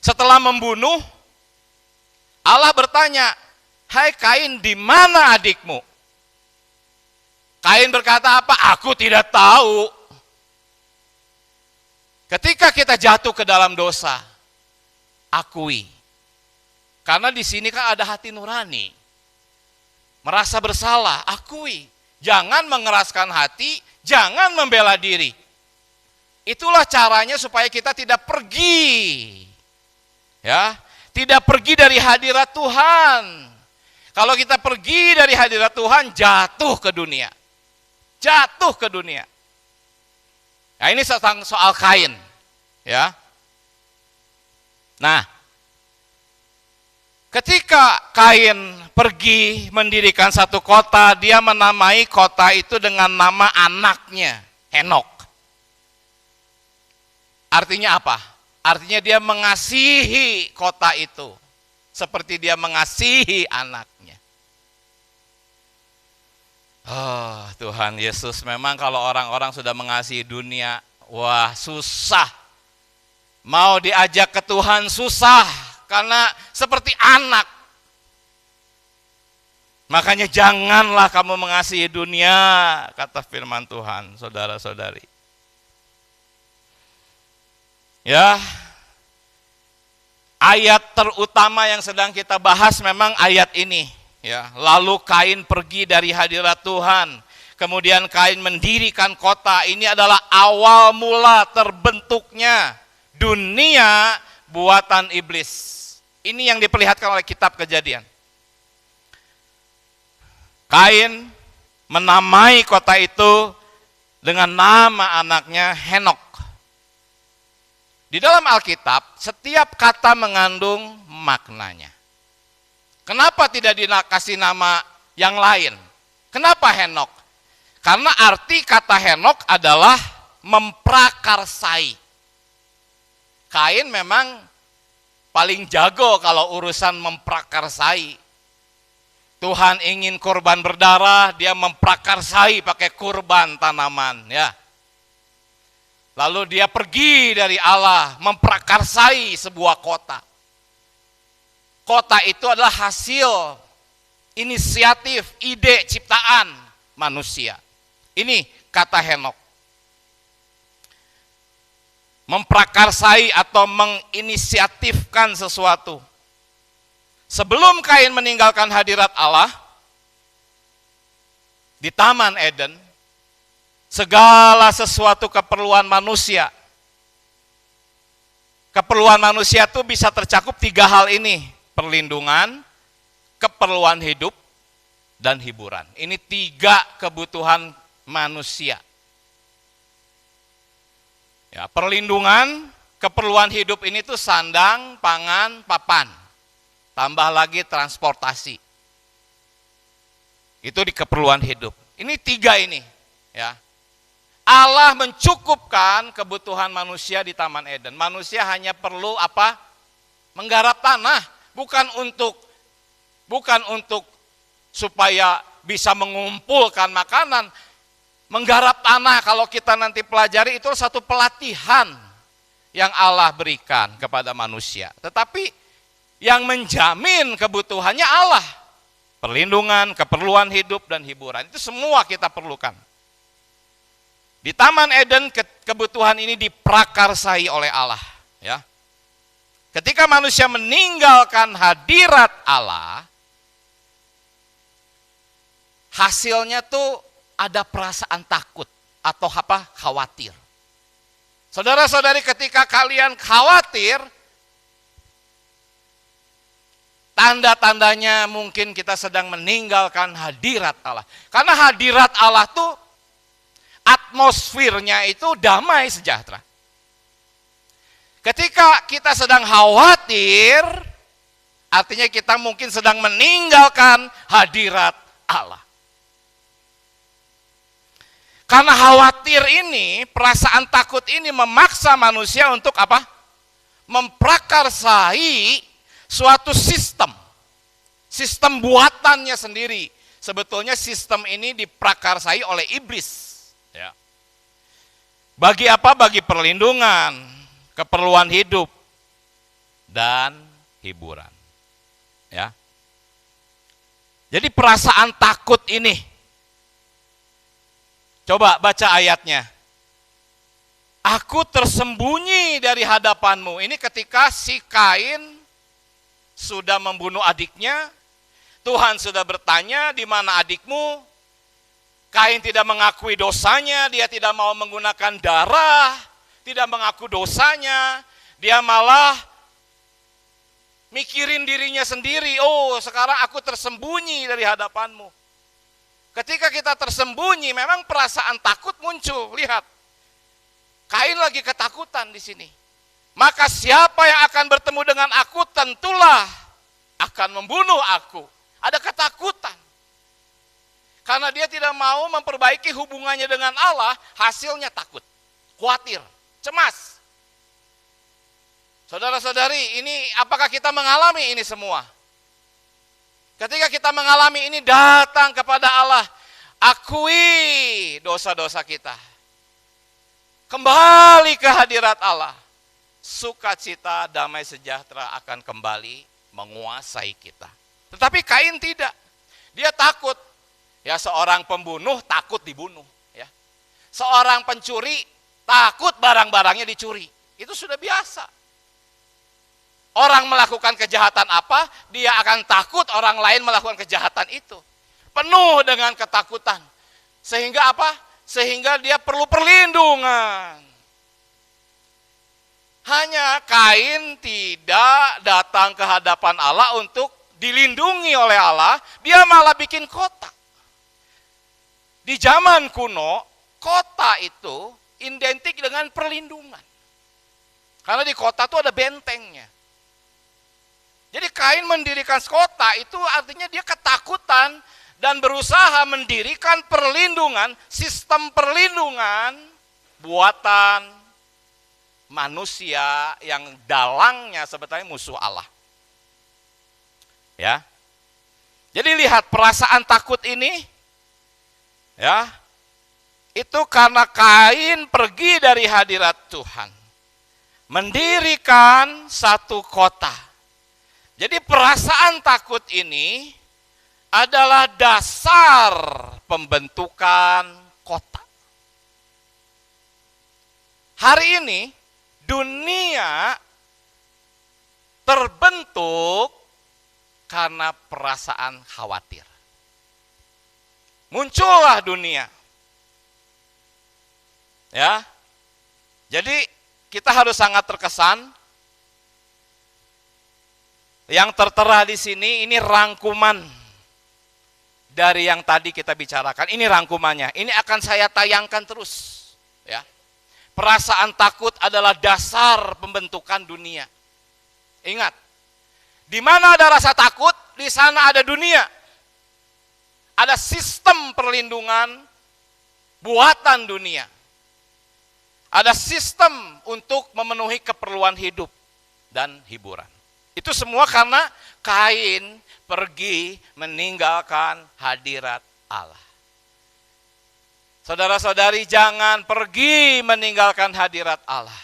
Setelah membunuh, Allah bertanya, "Hai Kain, di mana adikmu?" Kain berkata apa? "Aku tidak tahu." Ketika kita jatuh ke dalam dosa, akui. Karena di sini kan ada hati nurani. Merasa bersalah, akui. Jangan mengeraskan hati, jangan membela diri. Itulah caranya supaya kita tidak pergi. Ya, tidak pergi dari hadirat Tuhan. Kalau kita pergi dari hadirat Tuhan, jatuh ke dunia. Jatuh ke dunia. Nah, ini soal Kain, ya. Nah, ketika Kain pergi mendirikan satu kota, dia menamai kota itu dengan nama anaknya, Henok. Artinya apa? Artinya dia mengasihi kota itu, seperti dia mengasihi anaknya. Oh, Tuhan Yesus, memang kalau orang-orang sudah mengasihi dunia, wah susah. Mau diajak ke Tuhan susah. Karena seperti anak. Makanya janganlah kamu mengasihi dunia, kata firman Tuhan, saudara-saudari. Ya, ayat terutama yang sedang kita bahas memang ayat ini. Ya, lalu Kain pergi dari hadirat Tuhan. Kemudian Kain mendirikan kota. Ini adalah awal mula terbentuknya dunia buatan iblis. Ini yang diperlihatkan oleh kitab Kejadian. Kain menamai kota itu dengan nama anaknya Henok. Di dalam Alkitab, setiap kata mengandung maknanya. Kenapa tidak dikasih nama yang lain? Kenapa Henok? Karena arti kata Henok adalah memprakarsai. Kain memang paling jago kalau urusan memprakarsai. Tuhan ingin korban berdarah, dia memprakarsai pakai kurban tanaman, ya. Lalu dia pergi dari Allah, memprakarsai sebuah kota. Kota itu adalah hasil inisiatif, ide, ciptaan manusia. Ini kata Henok. memprakarsai atau menginisiatifkan sesuatu. Sebelum Kain meninggalkan hadirat Allah di Taman Eden, segala sesuatu keperluan manusia. Keperluan manusia itu bisa tercakup 3 hal ini, perlindungan, keperluan hidup, dan hiburan. Ini 3 kebutuhan manusia. Ya, perlindungan, keperluan hidup ini tuh sandang, pangan, papan. Tambah lagi transportasi. Itu di keperluan hidup. Ini 3 ini, ya. Allah mencukupkan kebutuhan manusia di Taman Eden. Manusia hanya perlu apa? Menggarap tanah, bukan untuk supaya bisa mengumpulkan makanan. Menggarap tanah, kalau kita nanti pelajari, itu satu pelatihan yang Allah berikan kepada manusia. Tetapi yang menjamin kebutuhannya Allah. Perlindungan, keperluan hidup, dan hiburan. Itu semua kita perlukan. Di Taman Eden kebutuhan ini diprakarsai oleh Allah, ya. Ketika manusia meninggalkan hadirat Allah, hasilnya tuh ada perasaan takut atau apa? Khawatir. Saudara-saudari, ketika kalian khawatir, tanda-tandanya mungkin kita sedang meninggalkan hadirat Allah. Karena hadirat Allah tuh atmosfernya itu damai sejahtera. Ketika kita sedang khawatir, artinya kita mungkin sedang meninggalkan hadirat Allah. Karena khawatir ini, perasaan takut ini memaksa manusia untuk apa? Memprakarsai suatu sistem. Sistem buatannya sendiri. Sebetulnya sistem ini diprakarsai oleh iblis. Ya. Bagi apa? Bagi perlindungan, keperluan hidup, dan hiburan. Ya. Jadi perasaan takut ini, coba baca ayatnya. Aku tersembunyi dari hadapanmu. Ini ketika si Kain sudah membunuh adiknya, Tuhan sudah bertanya, di mana adikmu? Kain tidak mengakui dosanya, dia tidak mau menggunakan darah, tidak mengaku dosanya, dia malah mikirin dirinya sendiri. Oh, sekarang aku tersembunyi dari hadapanmu. Ketika kita tersembunyi, memang perasaan takut muncul. Lihat, Kain lagi ketakutan di sini. Maka siapa yang akan bertemu dengan aku, tentulah akan membunuh aku. Ada ketakutan. Karena dia tidak mau memperbaiki hubungannya dengan Allah, hasilnya takut, khawatir, cemas. Saudara-saudari, ini apakah kita mengalami ini semua? Ketika kita mengalami ini, datang kepada Allah, akui dosa-dosa kita. Kembali ke hadirat Allah. Sukacita, damai sejahtera akan kembali menguasai kita. Tetapi Kain tidak. Dia takut. Ya, seorang pembunuh takut dibunuh, ya. Seorang pencuri takut barang-barangnya dicuri. Itu sudah biasa. Orang melakukan kejahatan apa, dia akan takut orang lain melakukan kejahatan itu. Penuh dengan ketakutan. Sehingga apa? Sehingga dia perlu perlindungan. Hanya Kain tidak datang ke hadapan Allah untuk dilindungi oleh Allah, dia malah bikin kotak. Di zaman kuno, kota itu identik dengan perlindungan. Karena di kota itu ada bentengnya. Jadi Kain mendirikan kota itu artinya dia ketakutan dan berusaha mendirikan perlindungan, sistem perlindungan buatan manusia yang dalangnya sebetulnya musuh Allah. Ya. Jadi lihat perasaan takut ini, ya, itu karena Kain pergi dari hadirat Tuhan, mendirikan satu kota. Jadi perasaan takut ini adalah dasar pembentukan kota. Hari ini dunia terbentuk karena perasaan khawatir. Muncullah dunia. Ya. Jadi kita harus sangat terkesan. Yang tertera di sini ini rangkuman dari yang tadi kita bicarakan. Ini rangkumannya. Ini akan saya tayangkan terus, ya. Perasaan takut adalah dasar pembentukan dunia. Ingat, di mana ada rasa takut, di sana ada dunia. Ada sistem perlindungan buatan dunia. Ada sistem untuk memenuhi keperluan hidup dan hiburan. Itu semua karena Kain pergi meninggalkan hadirat Allah. Saudara-saudari, jangan pergi meninggalkan hadirat Allah.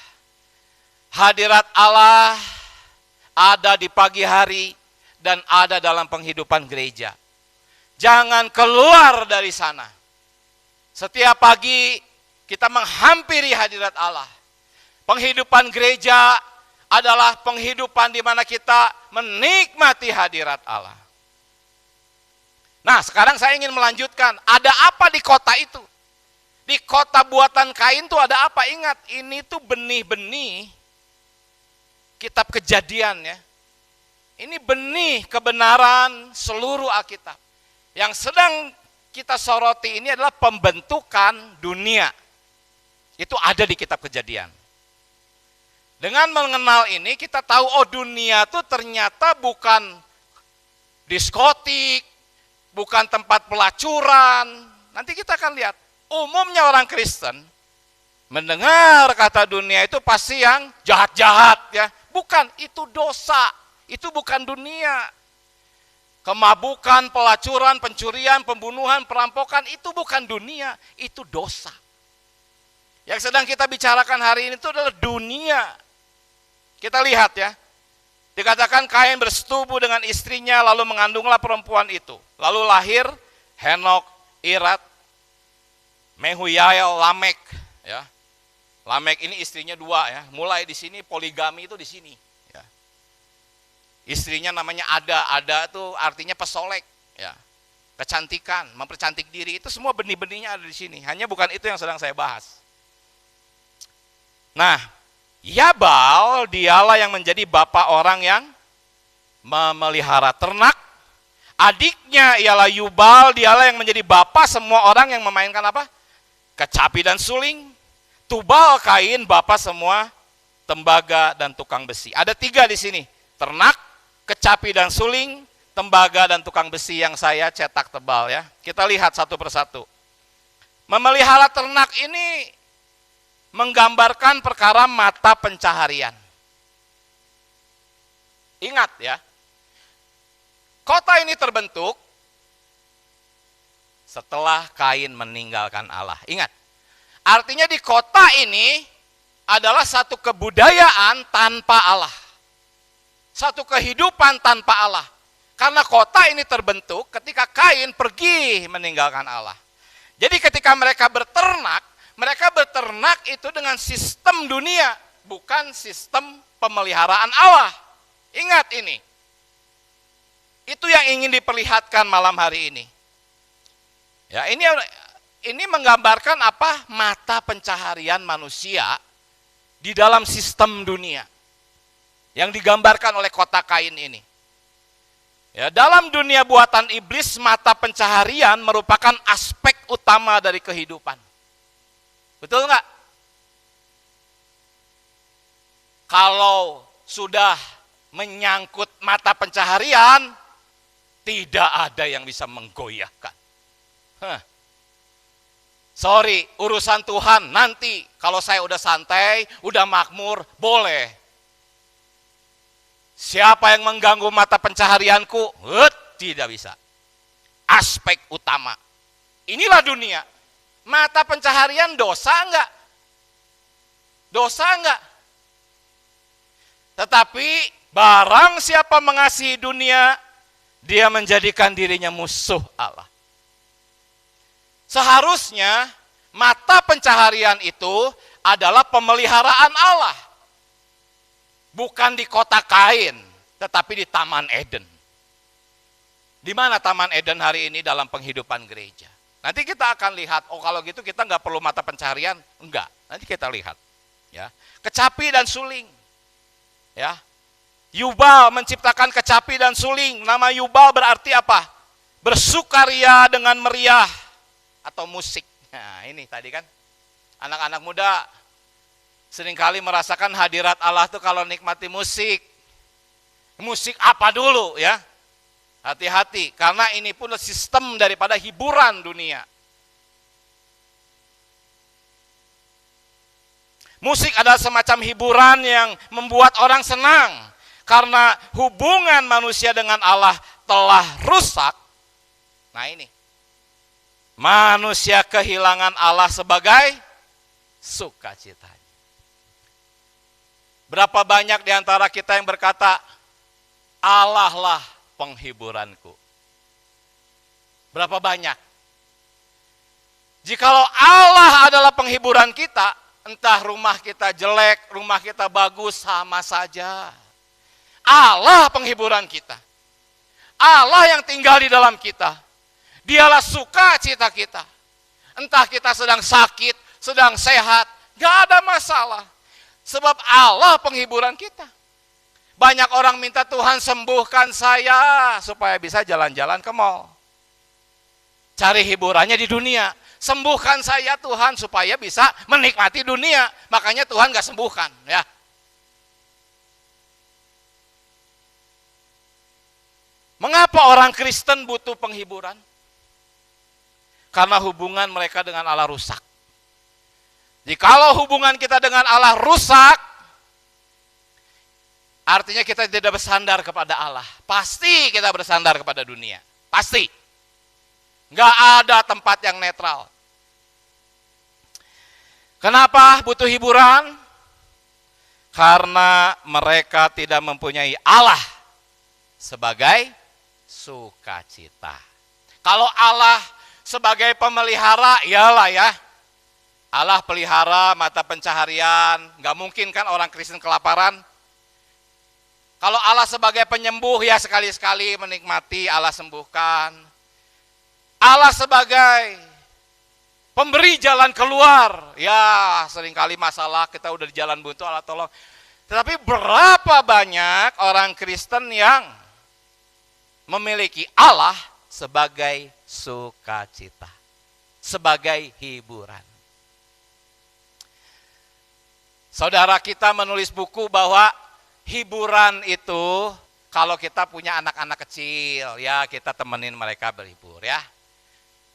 Hadirat Allah ada di pagi hari dan ada dalam penghidupan gereja. Jangan keluar dari sana. Setiap pagi kita menghampiri hadirat Allah. Penghidupan gereja adalah penghidupan di mana kita menikmati hadirat Allah. Nah, sekarang saya ingin melanjutkan. Ada apa di kota itu? Di kota buatan Kain itu ada apa? Ingat, ini tuh benih-benih kitab Kejadian, ya. Ini benih kebenaran seluruh Alkitab. Yang sedang kita soroti ini adalah pembentukan dunia. Itu ada di kitab Kejadian. Dengan mengenal ini kita tahu, oh, dunia itu ternyata bukan diskotik, bukan tempat pelacuran. Nanti kita akan lihat, umumnya orang Kristen mendengar kata dunia itu pasti yang jahat-jahat, ya. Bukan, itu dosa, itu bukan dunia. Kemabukan, pelacuran, pencurian, pembunuhan, perampokan, itu bukan dunia, itu dosa. Yang sedang kita bicarakan hari ini itu adalah dunia. Kita lihat, ya. Dikatakan Kain bersetubuh dengan istrinya lalu mengandunglah perempuan itu. Lalu lahir Henok, Irad, Mehujael, Lamek, ya. Lamek ini istrinya 2, ya. Mulai di sini poligami itu di sini, ya. Istrinya namanya Ada. Ada itu artinya pesolek, ya. Kecantikan, mempercantik diri, itu semua benih-benihnya ada di sini. Hanya bukan itu yang sedang saya bahas. Nah, Yabal dialah yang menjadi bapak orang yang memelihara ternak. Adiknya ialah Yubal, dialah yang menjadi bapak semua orang yang memainkan apa? Kecapi dan suling. Tubal Kain, bapak semua tembaga dan tukang besi. Ada 3 di sini. Ternak, kecapi dan suling, tembaga dan tukang besi yang saya cetak tebal, ya. Kita lihat satu persatu. Memelihara ternak ini menggambarkan perkara mata pencaharian. Ingat, ya, kota ini terbentuk setelah Kain meninggalkan Allah. Ingat, artinya di kota ini adalah satu kebudayaan tanpa Allah. Satu kehidupan tanpa Allah. Karena kota ini terbentuk ketika Kain pergi meninggalkan Allah. Jadi ketika mereka berternak itu dengan sistem dunia, bukan sistem pemeliharaan Allah. Ingat ini. Itu yang ingin diperlihatkan malam hari ini. Ya, ini menggambarkan apa? Mata pencaharian manusia di dalam sistem dunia. Yang digambarkan oleh kota Kain ini. Ya, dalam dunia buatan iblis, mata pencaharian merupakan aspek utama dari kehidupan. Betul enggak? Kalau sudah menyangkut mata pencaharian, tidak ada yang bisa menggoyahkan. Sorry, urusan Tuhan nanti. Kalau saya udah santai, udah makmur, boleh. Siapa yang mengganggu mata pencaharianku? Tidak bisa. Aspek utama. Inilah dunia. Mata pencaharian dosa enggak? Dosa enggak? Tetapi barang siapa mengasihi dunia, dia menjadikan dirinya musuh Allah. Seharusnya mata pencaharian itu adalah pemeliharaan Allah. Bukan di kota Kain, tetapi di Taman Eden. Di mana Taman Eden hari ini dalam penghidupan gereja? Nanti kita akan lihat, oh kalau gitu kita nggak perlu mata pencaharian, enggak. Nanti kita lihat, ya. Kecapi dan suling, ya. Yubal menciptakan kecapi dan suling. Nama Yubal berarti apa? Bersukaria dengan meriah atau musik. Nah ini tadi kan, anak-anak muda seringkali merasakan hadirat Allah tuh kalau nikmati musik. Musik apa dulu ya? Hati-hati, karena ini pun sistem daripada hiburan dunia. Musik adalah semacam hiburan yang membuat orang senang. Karena hubungan manusia dengan Allah telah rusak. Nah ini, manusia kehilangan Allah sebagai sukacitanya. Berapa banyak di antara kita yang berkata, Allah lah penghiburanku. Berapa banyak? Jikalau Allah adalah penghiburan kita, entah rumah kita jelek, rumah kita bagus, sama saja. Allah penghiburan kita. Allah yang tinggal di dalam kita. Dialah sukacita kita. Entah kita sedang sakit, sedang sehat, gak ada masalah. Sebab Allah penghiburan kita. Banyak orang minta Tuhan sembuhkan saya supaya bisa jalan-jalan ke mall. Cari hiburannya di dunia. Sembuhkan saya Tuhan supaya bisa menikmati dunia. Makanya Tuhan gak sembuhkan. Ya. Mengapa orang Kristen butuh penghiburan? Karena hubungan mereka dengan Allah rusak. Jikalau hubungan kita dengan Allah rusak, artinya kita tidak bersandar kepada Allah. Pasti kita bersandar kepada dunia. Pasti. Nggak ada tempat yang netral. Kenapa butuh hiburan? Karena mereka tidak mempunyai Allah sebagai sukacita. Kalau Allah sebagai pemelihara, iyalah ya. Allah pelihara mata pencaharian. Nggak mungkin kan orang Kristen kelaparan. Kalau Allah sebagai penyembuh, ya sekali-sekali menikmati Allah sembuhkan. Allah sebagai pemberi jalan keluar, ya seringkali masalah kita udah di jalan buntu, Allah tolong. Tetapi berapa banyak orang Kristen yang memiliki Allah sebagai sukacita, sebagai hiburan. Saudara kita menulis buku bahwa hiburan itu kalau kita punya anak-anak kecil, ya kita temenin mereka berhibur ya.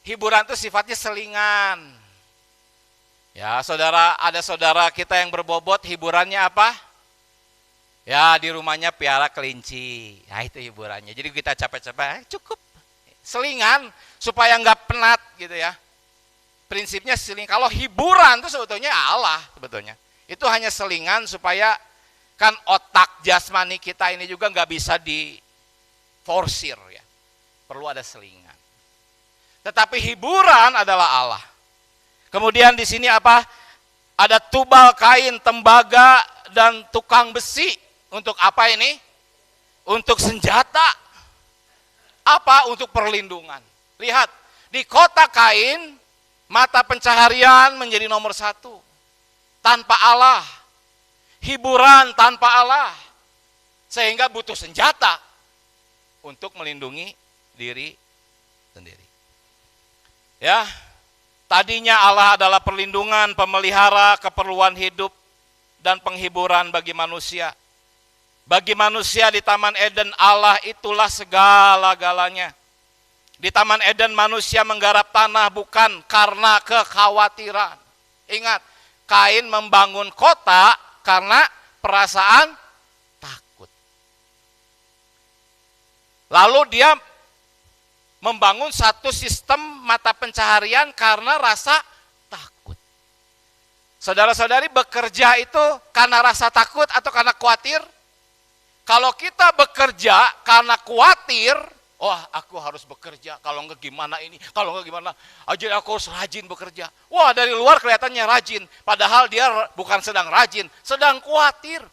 Hiburan itu sifatnya selingan. Ya, saudara, ada saudara kita yang berbobot, hiburannya apa? Ya, di rumahnya piara kelinci. Ya, itu hiburannya. Jadi kita capek-capek, cukup selingan supaya nggak penat gitu ya. Prinsipnya selingan. Kalau hiburan itu sebetulnya Allah sebetulnya. Itu hanya selingan supaya kan otak jasmani kita ini juga nggak bisa diforsir ya. Perlu ada selingan. Tetapi hiburan adalah Allah. Kemudian di sini apa? Ada tubal kain, tembaga, dan tukang besi. Untuk apa ini? Untuk senjata. Apa? Untuk perlindungan. Lihat, di kota Kain, mata pencaharian menjadi nomor satu. Tanpa Allah. Hiburan tanpa Allah. Sehingga butuh senjata untuk melindungi diri sendiri. Ya, tadinya Allah adalah perlindungan, pemelihara, keperluan hidup, dan penghiburan bagi manusia. Bagi manusia di Taman Eden, Allah itulah segala-galanya. Di Taman Eden manusia menggarap tanah bukan karena kekhawatiran. Ingat, Kain membangun kota karena perasaan takut. Lalu dia membangun satu sistem mata pencaharian karena rasa takut. Saudara-saudari bekerja itu karena rasa takut atau karena khawatir? Kalau kita bekerja karena khawatir, wah aku harus bekerja, kalau enggak gimana ini, kalau enggak gimana, jadi aku harus rajin bekerja. Wah dari luar kelihatannya rajin, padahal dia bukan sedang rajin, sedang khawatir.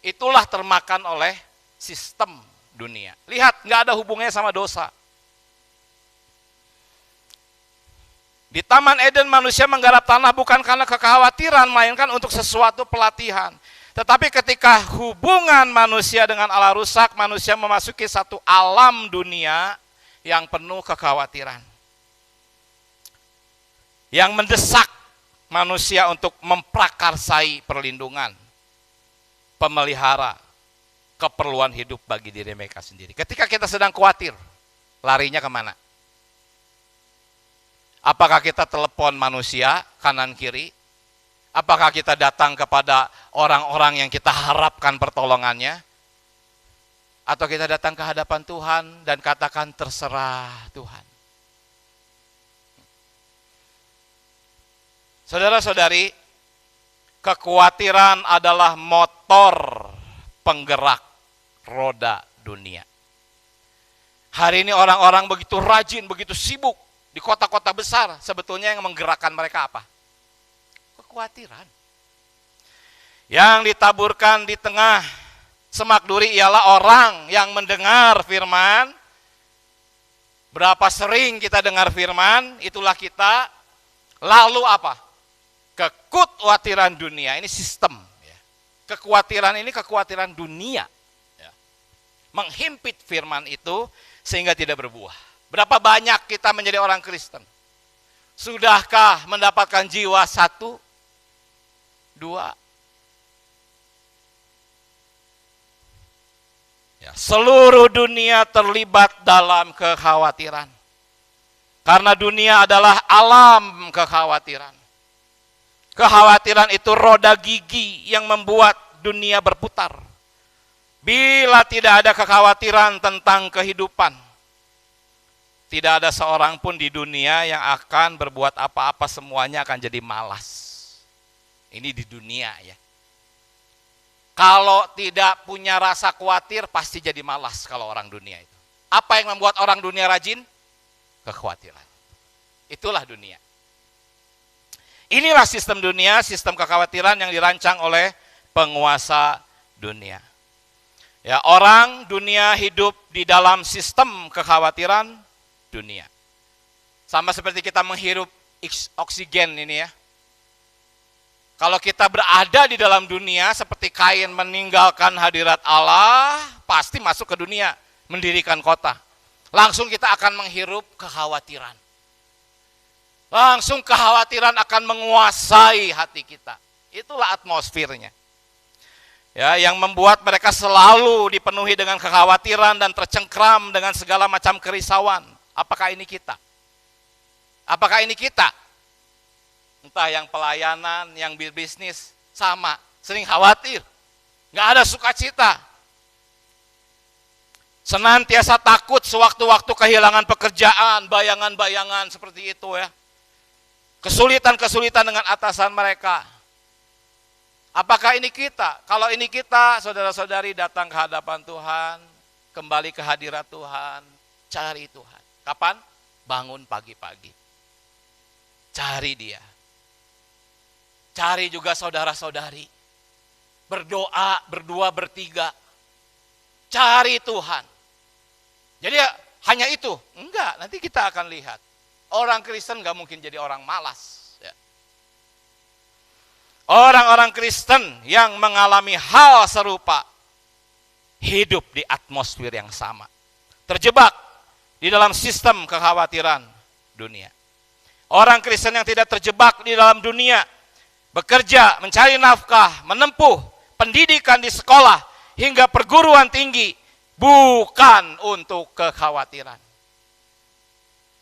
itulah termakan oleh sistem dunia. Lihat, nggak ada hubungannya sama dosa. Di Taman Eden manusia menggarap tanah bukan karena kekhawatiran, melainkan untuk sesuatu pelatihan. Tetapi ketika hubungan manusia dengan Allah rusak, manusia memasuki satu alam dunia yang penuh kekhawatiran. Yang mendesak manusia untuk memprakarsai perlindungan, pemelihara, keperluan hidup bagi diri mereka sendiri. Ketika kita sedang khawatir, larinya kemana? Apakah kita telepon manusia kanan kiri? Apakah kita datang kepada orang-orang yang kita harapkan pertolongannya? Atau kita datang ke hadapan Tuhan dan katakan terserah Tuhan. Saudara-saudari, kekhawatiran adalah motor penggerak roda dunia. Hari ini orang-orang begitu rajin, begitu sibuk di kota-kota besar, sebetulnya yang menggerakkan mereka apa? Kekhawatiran. Yang ditaburkan di tengah semak duri ialah orang yang mendengar firman. Berapa sering kita dengar firman, itulah kita. Lalu apa? Kekhawatiran dunia, ini sistem. Kekhawatiran ini kekhawatiran dunia. Menghimpit firman itu sehingga tidak berbuah. Berapa banyak kita menjadi orang Kristen? Sudahkah mendapatkan jiwa 1, 2? Ya, seluruh dunia terlibat dalam kekhawatiran. Karena dunia adalah alam kekhawatiran. Kekhawatiran itu roda gigi yang membuat dunia berputar. Bila tidak ada kekhawatiran tentang kehidupan, tidak ada seorang pun di dunia yang akan berbuat apa-apa, semuanya akan jadi malas. Ini di dunia ya. Kalau tidak punya rasa khawatir, pasti jadi malas kalau orang dunia itu. Apa yang membuat orang dunia rajin? Kekhawatiran. Itulah dunia. Inilah sistem dunia, sistem kekhawatiran yang dirancang oleh penguasa dunia. Ya, orang dunia hidup di dalam sistem kekhawatiran dunia. Sama seperti kita menghirup oksigen ini ya. Kalau kita berada di dalam dunia seperti Kain meninggalkan hadirat Allah, pasti masuk ke dunia, mendirikan kota. Langsung kita akan menghirup kekhawatiran. Langsung kekhawatiran akan menguasai hati kita. Itulah atmosfernya. Ya, yang membuat mereka selalu dipenuhi dengan kekhawatiran dan tercengkram dengan segala macam kerisauan. Apakah ini kita? Apakah ini kita? Entah yang pelayanan, yang bisnis, sama. Sering khawatir. Nggak ada sukacita. Senantiasa takut sewaktu-waktu kehilangan pekerjaan, bayangan-bayangan seperti itu ya. Kesulitan-kesulitan dengan atasan mereka. Apakah ini kita? Kalau ini kita, saudara-saudari datang ke hadapan Tuhan, kembali ke hadirat Tuhan, cari Tuhan. Kapan? Bangun pagi-pagi. Cari Dia. Cari juga saudara-saudari. Berdoa, berdua, bertiga. Cari Tuhan. Jadi hanya itu? Enggak, nanti kita akan lihat. Orang Kristen gak mungkin jadi orang malas. Ya. Orang-orang Kristen yang mengalami hal serupa, hidup di atmosfer yang sama. Terjebak di dalam sistem kekhawatiran dunia. Orang Kristen yang tidak terjebak di dalam dunia, bekerja, mencari nafkah, menempuh pendidikan di sekolah, hingga perguruan tinggi, bukan untuk kekhawatiran.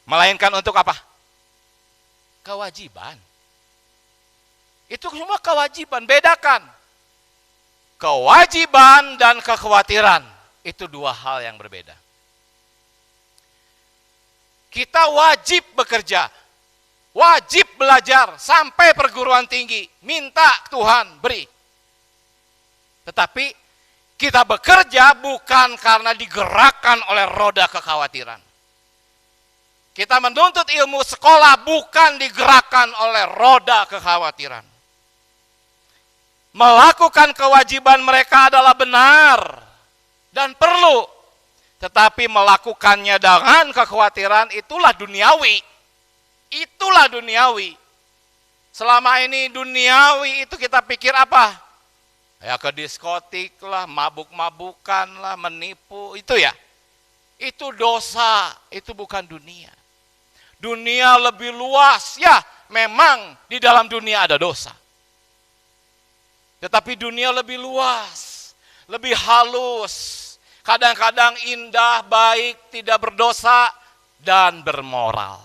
Melainkan untuk apa? Kewajiban. Itu semua kewajiban, bedakan. Kewajiban dan kekhawatiran, itu dua hal yang berbeda. Kita wajib bekerja, wajib belajar sampai perguruan tinggi, minta Tuhan beri. Tetapi kita bekerja bukan karena digerakkan oleh roda kekhawatiran. Kita menuntut ilmu sekolah bukan digerakkan oleh roda kekhawatiran. Melakukan kewajiban mereka adalah benar dan perlu, tetapi melakukannya dengan kekhawatiran itulah duniawi. Itulah duniawi. Selama ini duniawi itu kita pikir apa? Ya ke diskotik lah, mabuk-mabukan lah, menipu, itu ya. Itu dosa, itu bukan dunia. Dunia lebih luas, ya memang di dalam dunia ada dosa. Tetapi dunia lebih luas, lebih halus, kadang-kadang indah, baik, tidak berdosa, dan bermoral.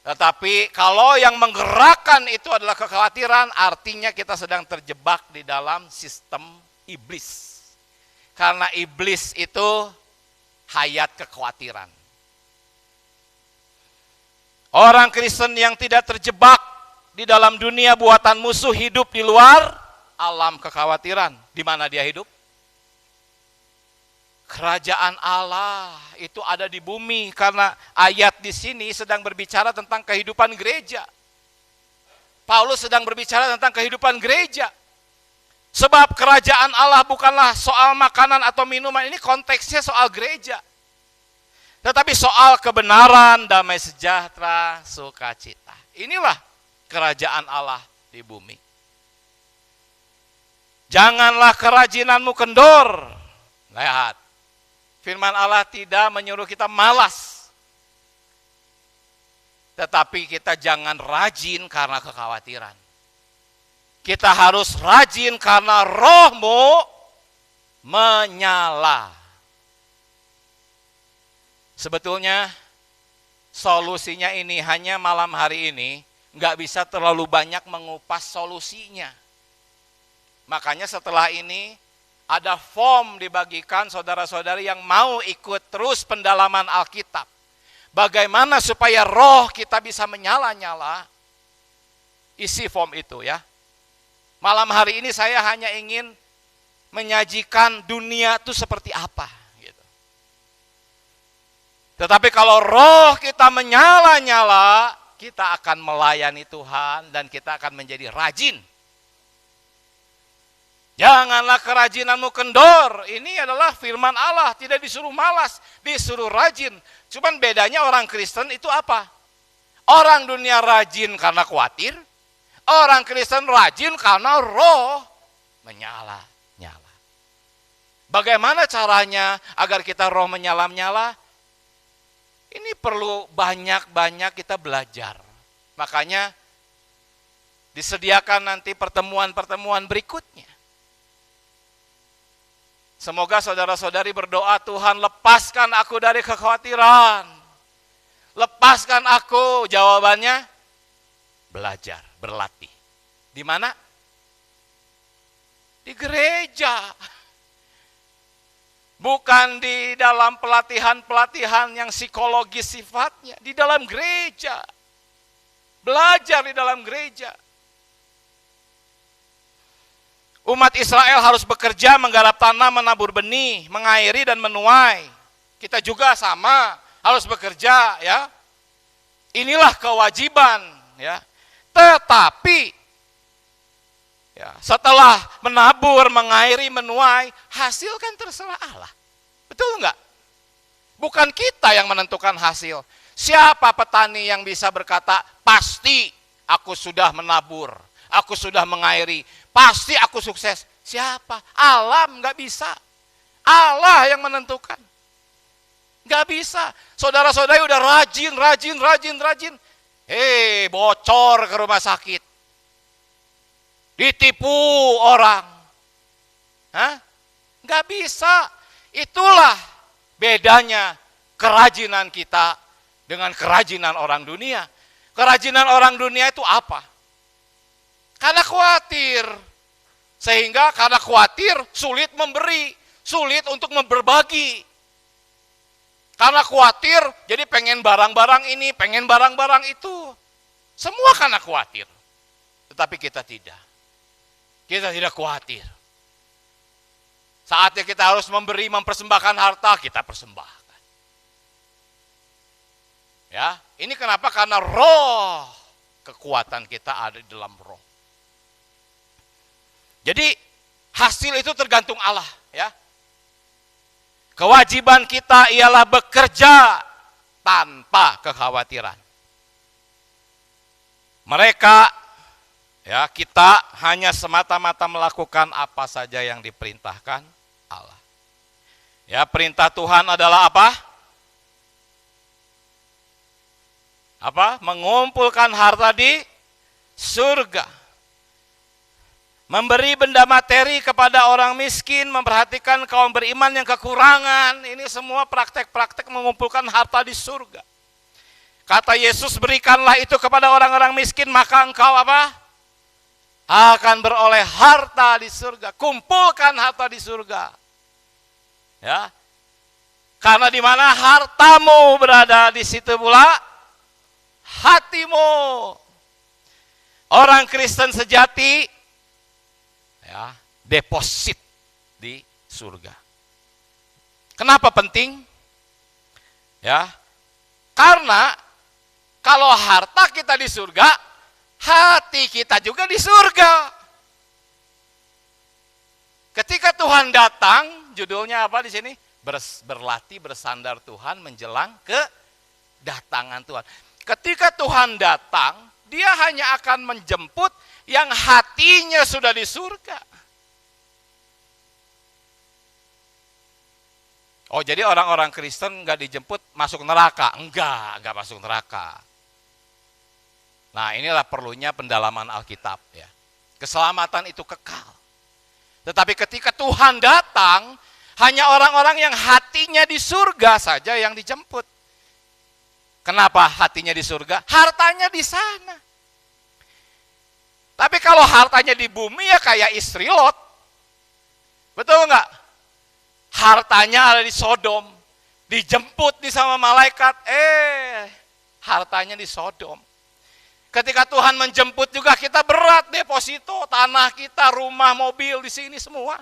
Tetapi kalau yang menggerakkan itu adalah kekhawatiran, artinya kita sedang terjebak di dalam sistem iblis. Karena iblis itu hayat kekhawatiran. Orang Kristen yang tidak terjebak di dalam dunia buatan musuh hidup di luar alam kekhawatiran. Di mana dia hidup? Kerajaan Allah itu ada di bumi, karena ayat di sini sedang berbicara tentang kehidupan gereja. Paulus sedang berbicara tentang kehidupan gereja. Sebab kerajaan Allah bukanlah soal makanan atau minuman, ini konteksnya soal gereja. Tetapi soal kebenaran, damai sejahtera, sukacita. Inilah kerajaan Allah di bumi. Janganlah kerajinanmu kendor. Lihat, firman Allah tidak menyuruh kita malas. Tetapi kita jangan rajin karena kekhawatiran. Kita harus rajin karena rohmu menyala. Sebetulnya solusinya ini hanya malam hari ini, nggak bisa terlalu banyak mengupas solusinya. Makanya setelah ini ada form dibagikan saudara-saudari yang mau ikut terus pendalaman Alkitab. Bagaimana supaya roh kita bisa menyala-nyala, isi form itu ya. Malam hari ini saya hanya ingin menyajikan dunia itu seperti apa. Gitu. Tetapi kalau roh kita menyala-nyala, kita akan melayani Tuhan dan kita akan menjadi rajin. Janganlah kerajinanmu kendor. Ini adalah firman Allah. Tidak disuruh malas, disuruh rajin. Cuman bedanya orang Kristen itu apa? Orang dunia rajin karena khawatir. Orang Kristen rajin karena roh menyala-nyala. Bagaimana caranya agar kita roh menyala-nyala? Ini perlu banyak-banyak kita belajar. Makanya disediakan nanti pertemuan-pertemuan berikutnya. Semoga saudara-saudari berdoa, Tuhan lepaskan aku dari kekhawatiran. Lepaskan aku. Jawabannya, belajar, berlatih. Di mana? Di gereja. Bukan di dalam pelatihan-pelatihan yang psikologis sifatnya. Di dalam gereja. Belajar di dalam gereja. Umat Israel harus bekerja, menggarap tanah, menabur benih, mengairi dan menuai. Kita juga sama, harus bekerja ya. Inilah kewajiban ya. Tetapi ya, setelah menabur, mengairi, menuai, hasil kan terserah Allah. Betul enggak? Bukan kita yang menentukan hasil. Siapa petani yang bisa berkata, pasti aku sudah menabur, aku sudah mengairi, pasti aku sukses? Siapa? Alam nggak bisa. Allah yang menentukan. Nggak bisa. Saudara-saudari udah rajin. Bocor ke rumah sakit. Ditipu orang. Nggak bisa. Itulah bedanya kerajinan kita dengan kerajinan orang dunia. Kerajinan orang dunia itu apa? Karena khawatir. Sehingga karena khawatir sulit memberi, sulit untuk berbagi. Karena khawatir jadi pengen barang-barang ini, pengen barang-barang itu. Semua karena khawatir. Tetapi kita tidak. Kita tidak khawatir. Saatnya kita harus memberi, mempersembahkan harta, kita persembahkan. Ya, ini kenapa? Karena roh, kekuatan kita ada di dalam roh. Jadi hasil itu tergantung Allah, ya. Kewajiban kita ialah bekerja tanpa kekhawatiran. Mereka, ya, kita hanya semata-mata melakukan apa saja yang diperintahkan Allah. Ya, perintah Tuhan adalah apa? Apa? Mengumpulkan harta di surga. Memberi benda materi kepada orang miskin, memperhatikan kaum beriman yang kekurangan. Ini semua praktek-praktek mengumpulkan harta di surga. Kata Yesus, berikanlah itu kepada orang-orang miskin, maka engkau apa? Akan beroleh harta di surga. Kumpulkan harta di surga. Ya. Karena di mana hartamu berada, di situ pula hatimu. Orang Kristen sejati, ya, deposit di surga. Kenapa penting? Ya, karena kalau harta kita di surga, hati kita juga di surga. Ketika Tuhan datang, judulnya apa di sini? Berlatih bersandar Tuhan menjelang kedatangan Tuhan. Ketika Tuhan datang, dia hanya akan menjemput yang hatinya sudah di surga. Oh, jadi orang-orang Kristen nggak dijemput masuk neraka? Enggak masuk neraka. Nah, inilah perlunya pendalaman Alkitab, ya. Keselamatan itu kekal. Tetapi ketika Tuhan datang, hanya orang-orang yang hatinya di surga saja yang dijemput. Kenapa hatinya di surga? Hartanya di sana. Tapi kalau hartanya di bumi, ya kayak istri Lot. Betul nggak? Hartanya ada di Sodom. Dijemput di sama malaikat. Hartanya di Sodom. Ketika Tuhan menjemput juga kita berat deposito, tanah kita, rumah, mobil di sini semua.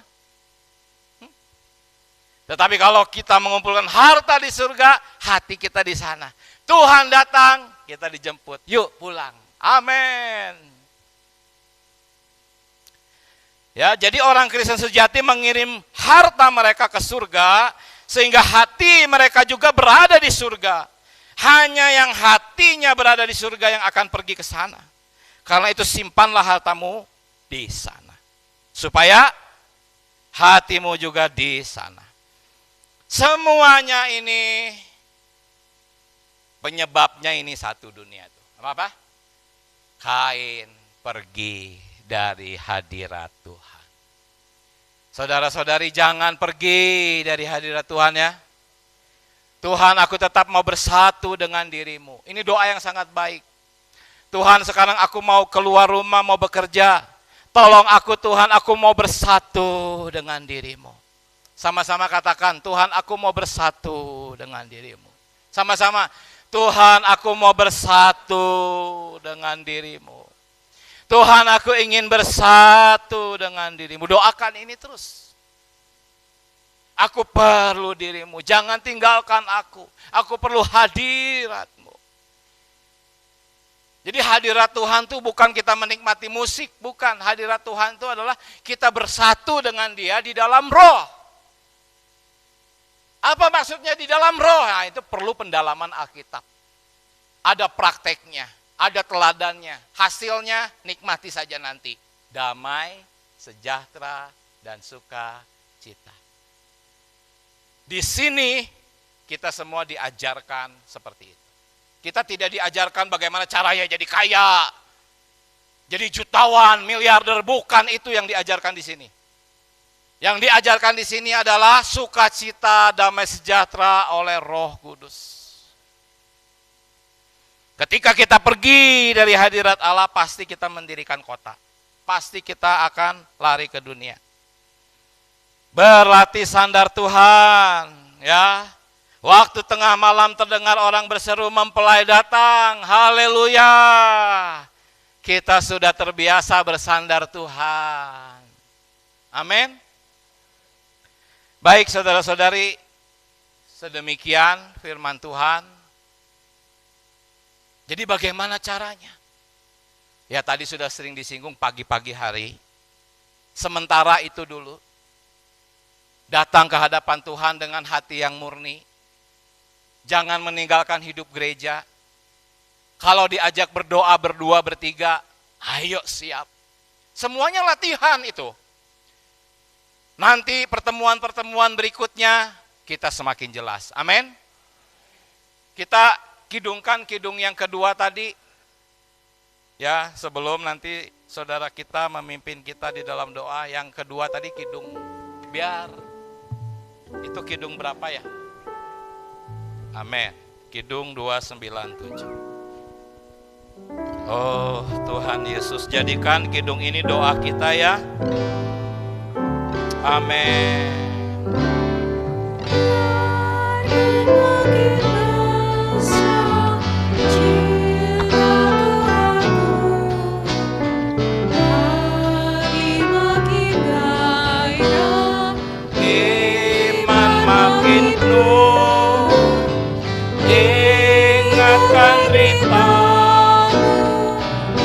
Tetapi kalau kita mengumpulkan harta di surga, hati kita di sana. Tuhan datang, kita dijemput. Yuk pulang. Amin. Ya, jadi orang Kristen sejati mengirim harta mereka ke surga, sehingga hati mereka juga berada di surga. Hanya yang hatinya berada di surga yang akan pergi ke sana. Karena itu simpanlah hartamu di sana. Supaya hatimu juga di sana. Semuanya ini penyebabnya ini satu dunia itu. Apa? Kain pergi dari hadirat Tuhan. Saudara-saudari, jangan pergi dari hadirat Tuhan, ya. Tuhan, aku tetap mau bersatu dengan dirimu. Ini doa yang sangat baik. Tuhan, sekarang aku mau keluar rumah, mau bekerja. Tolong aku Tuhan, aku mau bersatu dengan dirimu. Sama-sama katakan, Tuhan, aku mau bersatu dengan dirimu. Sama-sama, Tuhan, aku mau bersatu dengan dirimu. Tuhan, aku ingin bersatu dengan dirimu. Doakan ini terus. Aku perlu dirimu, jangan tinggalkan aku. Aku perlu hadiratmu. Jadi hadirat Tuhan itu bukan kita menikmati musik, bukan. Hadirat Tuhan itu adalah kita bersatu dengan Dia di dalam roh. Apa maksudnya di dalam roh? Nah, itu perlu pendalaman Alkitab. Ada prakteknya, ada teladannya. Hasilnya nikmati saja nanti. Damai, sejahtera, dan sukacita. Di sini kita semua diajarkan seperti itu. Kita tidak diajarkan bagaimana caranya jadi kaya, jadi jutawan, miliarder, bukan itu yang diajarkan di sini. Yang diajarkan di sini adalah sukacita, damai sejahtera oleh Roh Kudus. Ketika kita pergi dari hadirat Allah, pasti kita mendirikan kota. Pasti kita akan lari ke dunia. Berlatih sandar Tuhan, ya. Waktu tengah malam terdengar orang berseru, mempelai datang. Haleluya. Kita sudah terbiasa bersandar Tuhan. Amin. Baik saudara-saudari, sedemikian firman Tuhan. Jadi bagaimana caranya? Ya tadi sudah sering disinggung pagi-pagi hari. sementara itu dulu. Datang ke hadapan Tuhan dengan hati yang murni. Jangan meninggalkan hidup gereja. Kalau diajak berdoa berdua, bertiga, ayo siap. Semuanya latihan itu. Nanti pertemuan-pertemuan berikutnya kita semakin jelas. Amin. Kita kidungkan kidung yang kedua tadi. Ya, sebelum nanti saudara kita memimpin kita di dalam doa. Yang kedua tadi kidung biar. Itu kidung berapa ya? Amin. Kidung 297. Oh Tuhan Yesus, jadikan kidung ini doa kita ya. Amin. Iman makin penuh, ingatkan berita.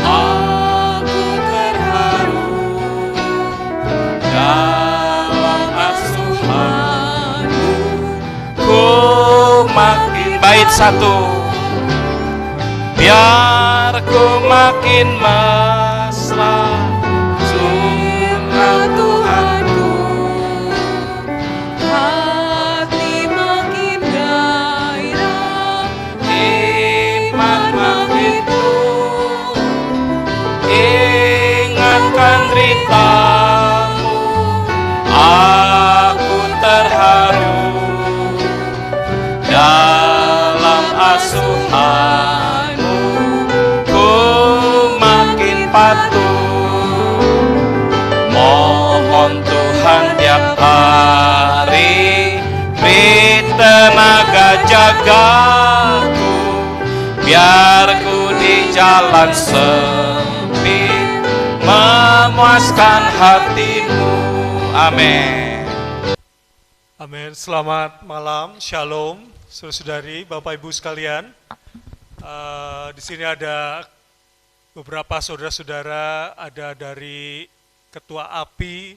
Aku terharu dalam asuhanmu. Ku makin bait satu, biar ku makin mesra. Surga Tuhanku, hati makin gairah, iman makin penuh, ingatkan deritamu. Aku terharu dalam asuhanmu. Ku makin patuh, mohon Tuhan tiap hari beri tenaga jagaku, biar ku di jalan sempit memuaskan hatimu. Amin. Amin. Selamat malam, shalom, saudara-saudari, Bapak Ibu sekalian. Di sini ada beberapa saudara-saudara, ada dari Ketua API,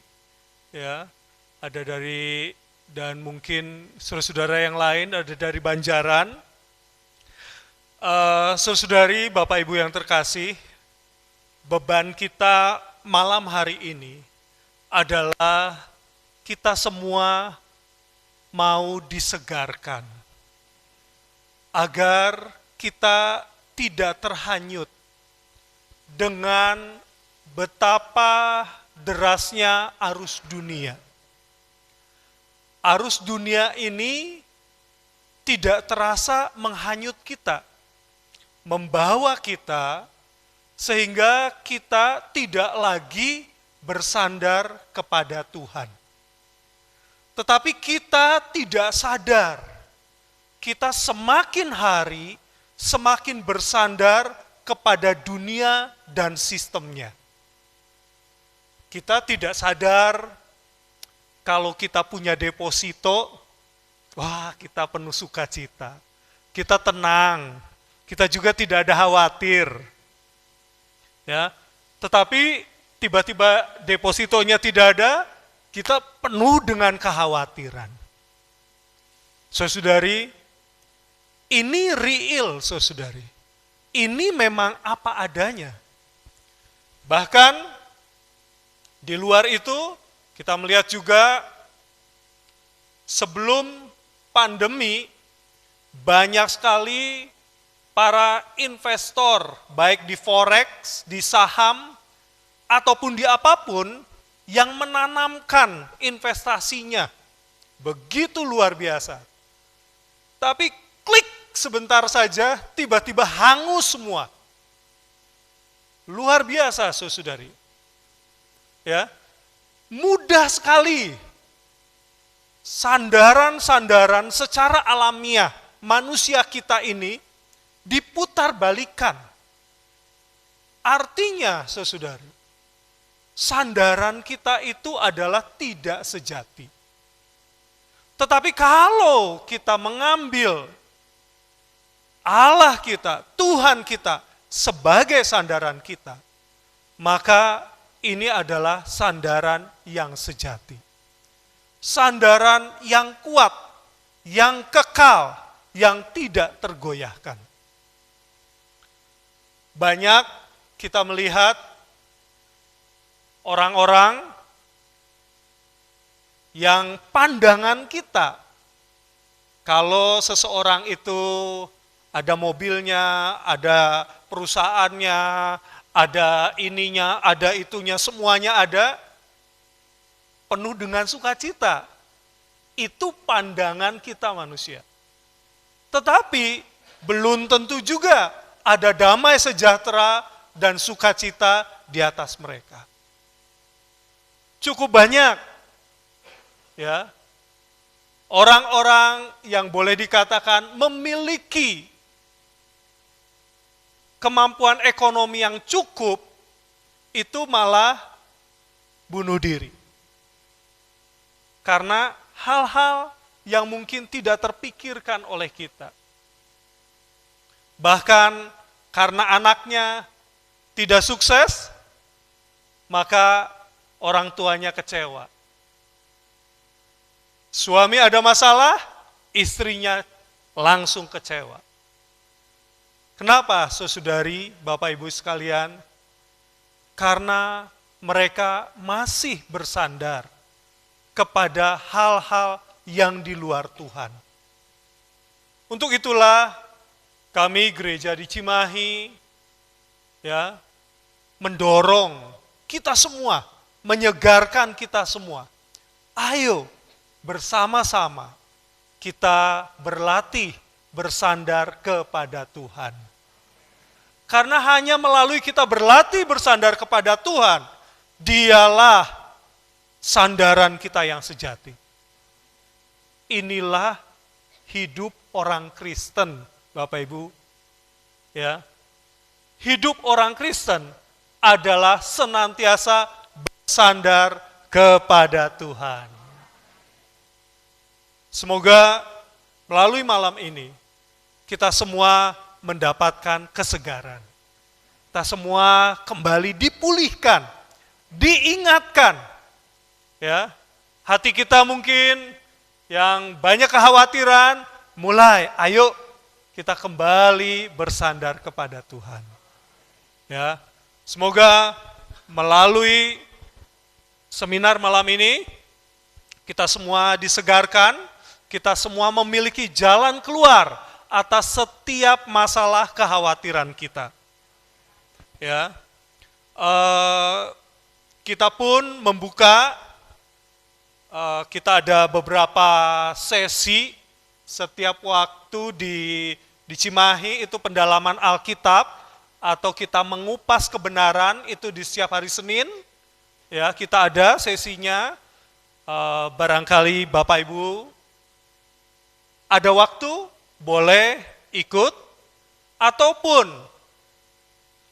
ya, ada dari, dan mungkin saudara-saudara yang lain ada dari Banjaran. Saudara-saudari, Bapak Ibu yang terkasih, beban kita malam hari ini adalah kita semua mau disegarkan, agar kita tidak terhanyut dengan betapa derasnya arus dunia. Arus dunia ini tidak terasa menghanyut kita, membawa kita sehingga kita tidak lagi bersandar kepada Tuhan. Tetapi kita tidak sadar, kita semakin hari semakin bersandar kepada dunia dan sistemnya. Kita tidak sadar kalau kita punya deposito, wah kita penuh sukacita, kita tenang, kita juga tidak ada khawatir. Ya, tetapi tiba-tiba depositonya tidak ada, kita penuh dengan kekhawatiran. Saudari, ini real, saudari. Ini memang apa adanya. Bahkan di luar itu kita melihat juga sebelum pandemi banyak sekali para investor baik di forex, di saham ataupun di apapun yang menanamkan investasinya begitu luar biasa. Tapi klik sebentar saja tiba-tiba hangus semua. Luar biasa, saudari. Ya. Mudah sekali sandaran-sandaran secara alamiah manusia kita ini diputar balikan. Artinya, saudari, sandaran kita itu adalah tidak sejati. Tetapi kalau kita mengambil Allah kita, Tuhan kita sebagai sandaran kita, maka ini adalah sandaran yang sejati. Sandaran yang kuat, yang kekal, yang tidak tergoyahkan. Banyak kita melihat orang-orang yang pandangan kita, kalau seseorang itu ada mobilnya, ada perusahaannya, ada ininya, ada itunya, semuanya ada, penuh dengan sukacita. Itu pandangan kita manusia. Tetapi belum tentu juga ada damai sejahtera dan sukacita di atas mereka. Cukup banyak ya orang-orang yang boleh dikatakan memiliki kemampuan ekonomi yang cukup, itu malah bunuh diri. Karena hal-hal yang mungkin tidak terpikirkan oleh kita. Bahkan karena anaknya tidak sukses, maka orang tuanya kecewa. Suami ada masalah, istrinya langsung kecewa. Kenapa, saudari, Bapak Ibu sekalian? Karena mereka masih bersandar kepada hal-hal yang di luar Tuhan. Untuk itulah kami gereja di Cimahi ya mendorong kita semua, menyegarkan kita semua. Ayo bersama-sama kita berlatih bersandar kepada Tuhan. Karena hanya melalui kita berlatih bersandar kepada Tuhan, Dialah sandaran kita yang sejati. Inilah hidup orang Kristen, Bapak Ibu. Ya. Hidup orang Kristen adalah senantiasa bersandar kepada Tuhan. Semoga melalui malam ini kita semua mendapatkan kesegaran. Kita semua kembali dipulihkan, diingatkan. Ya, hati kita mungkin yang banyak kekhawatiran, mulai ayo kita kembali bersandar kepada Tuhan. Ya, semoga melalui seminar malam ini kita semua disegarkan, kita semua memiliki jalan keluar atas setiap masalah kekhawatiran kita. Ya, kita pun membuka, kita ada beberapa sesi setiap waktu di Cimahi, itu pendalaman Alkitab atau kita mengupas kebenaran, itu di setiap hari Senin. Ya, kita ada sesinya. Barangkali Bapak Ibu ada waktu, boleh ikut, ataupun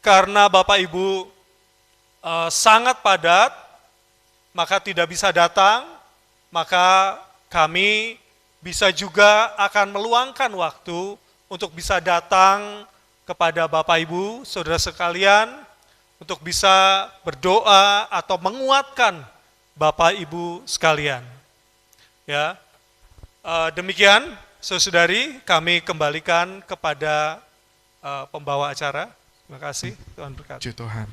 karena Bapak Ibu sangat padat, maka tidak bisa datang, maka kami bisa juga akan meluangkan waktu untuk bisa datang kepada Bapak Ibu, saudara sekalian, untuk bisa berdoa atau menguatkan Bapak Ibu sekalian. Ya, demikian, saudari, kami kembalikan kepada pembawa acara. Terima kasih, Tuhan berkati. Puji Tuhan.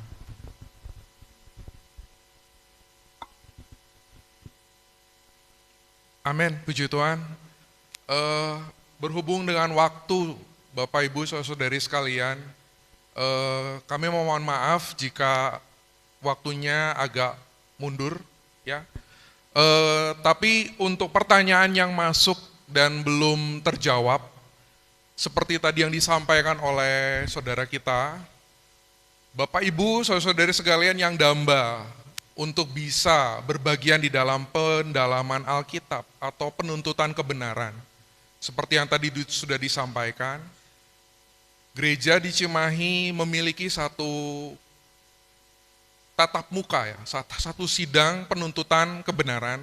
Amin, puji Tuhan. Berhubung dengan waktu, Bapak Ibu saudari sekalian, kami mohon maaf jika waktunya agak mundur, ya. Tapi untuk pertanyaan yang masuk dan belum terjawab, seperti tadi yang disampaikan oleh saudara kita, Bapak Ibu saudari sekalian yang damba untuk bisa berbagian di dalam pendalaman Alkitab atau penuntutan kebenaran. Seperti yang tadi sudah disampaikan, gereja di Cimahi memiliki satu tatap muka, ya, satu sidang penuntutan kebenaran.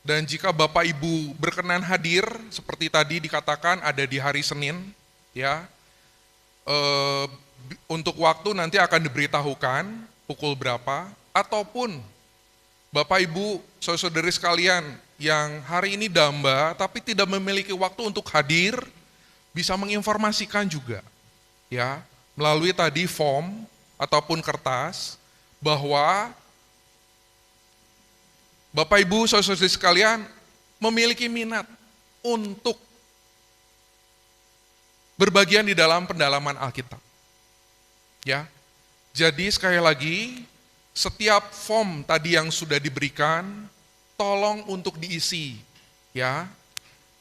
Dan jika Bapak Ibu berkenan hadir, seperti tadi dikatakan ada di hari Senin, ya, untuk waktu nanti akan diberitahukan pukul berapa. ataupun Bapak Ibu, saudara-saudari sekalian yang hari ini damba tapi tidak memiliki waktu untuk hadir, bisa menginformasikan juga ya, melalui tadi form ataupun kertas bahwa Bapak Ibu, saudara-saudari sekalian memiliki minat untuk berbagian di dalam pendalaman Alkitab. Ya. Jadi sekali lagi, setiap form tadi yang sudah diberikan, tolong untuk diisi. Ya.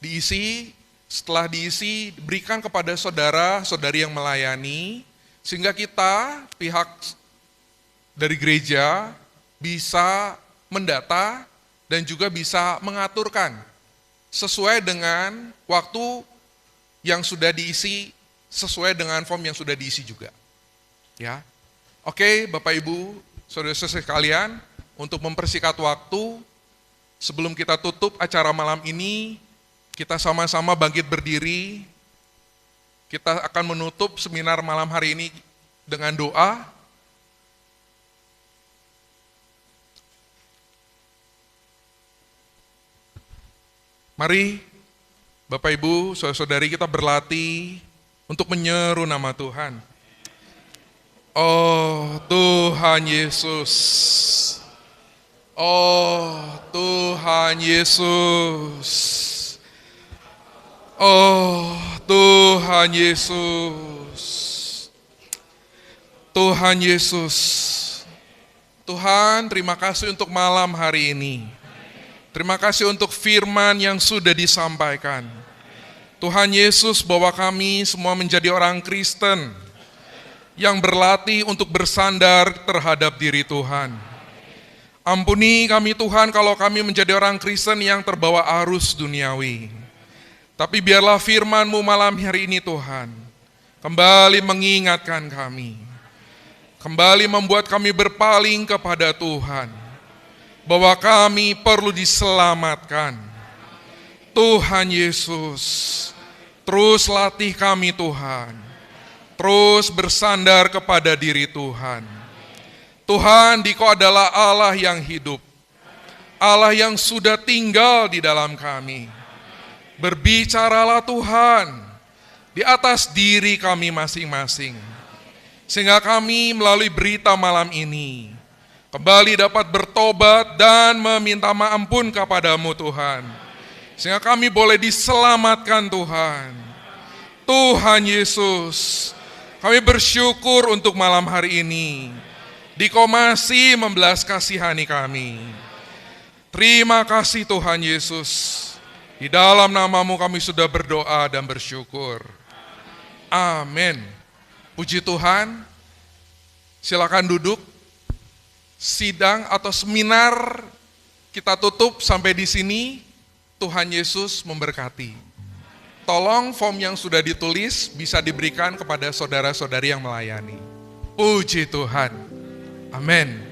Diisi, setelah diisi, berikan kepada saudara-saudari yang melayani, sehingga kita, pihak dari gereja, bisa mendata dan juga bisa mengaturkan sesuai dengan waktu yang sudah diisi, sesuai dengan form yang sudah diisi juga. Ya. Oke, Bapak Ibu, saudara-saudara sekalian, untuk mempersingkat waktu, sebelum kita tutup acara malam ini, kita sama-sama bangkit berdiri. Kita akan menutup seminar malam hari ini dengan doa. Mari, Bapak Ibu, saudara-saudari, kita berlatih untuk menyeru nama Tuhan. Oh Tuhan Yesus, oh Tuhan Yesus, oh Tuhan Yesus, Tuhan Yesus. Tuhan, terima kasih untuk malam hari ini. Terima kasih untuk firman yang sudah disampaikan. Tuhan Yesus, bahwa kami semua menjadi orang Kristen yang berlatih untuk bersandar terhadap diri Tuhan. Ampuni kami Tuhan kalau kami menjadi orang Kristen yang terbawa arus duniawi. Tapi biarlah firman-Mu malam hari ini Tuhan, kembali mengingatkan kami, kembali membuat kami berpaling kepada Tuhan, bahwa kami perlu diselamatkan. Tuhan Yesus, terus latih kami Tuhan, terus bersandar kepada diri Tuhan. Tuhan, Dikau adalah Allah yang hidup, Allah yang sudah tinggal di dalam kami. Berbicaralah Tuhan di atas diri kami masing-masing, sehingga kami melalui berita malam ini kembali dapat bertobat dan meminta ampun kepadamu Tuhan, sehingga kami boleh diselamatkan Tuhan. Tuhan Yesus, kami bersyukur untuk malam hari ini, Dikau masih membelas kasihani kami. Terima kasih Tuhan Yesus. Di dalam nama-Mu kami sudah berdoa dan bersyukur. Amin. Puji Tuhan. Silakan duduk. Sidang atau seminar kita tutup sampai di sini. Tuhan Yesus memberkati. Tolong form yang sudah ditulis bisa diberikan kepada saudara-saudari yang melayani. Puji Tuhan. Amin.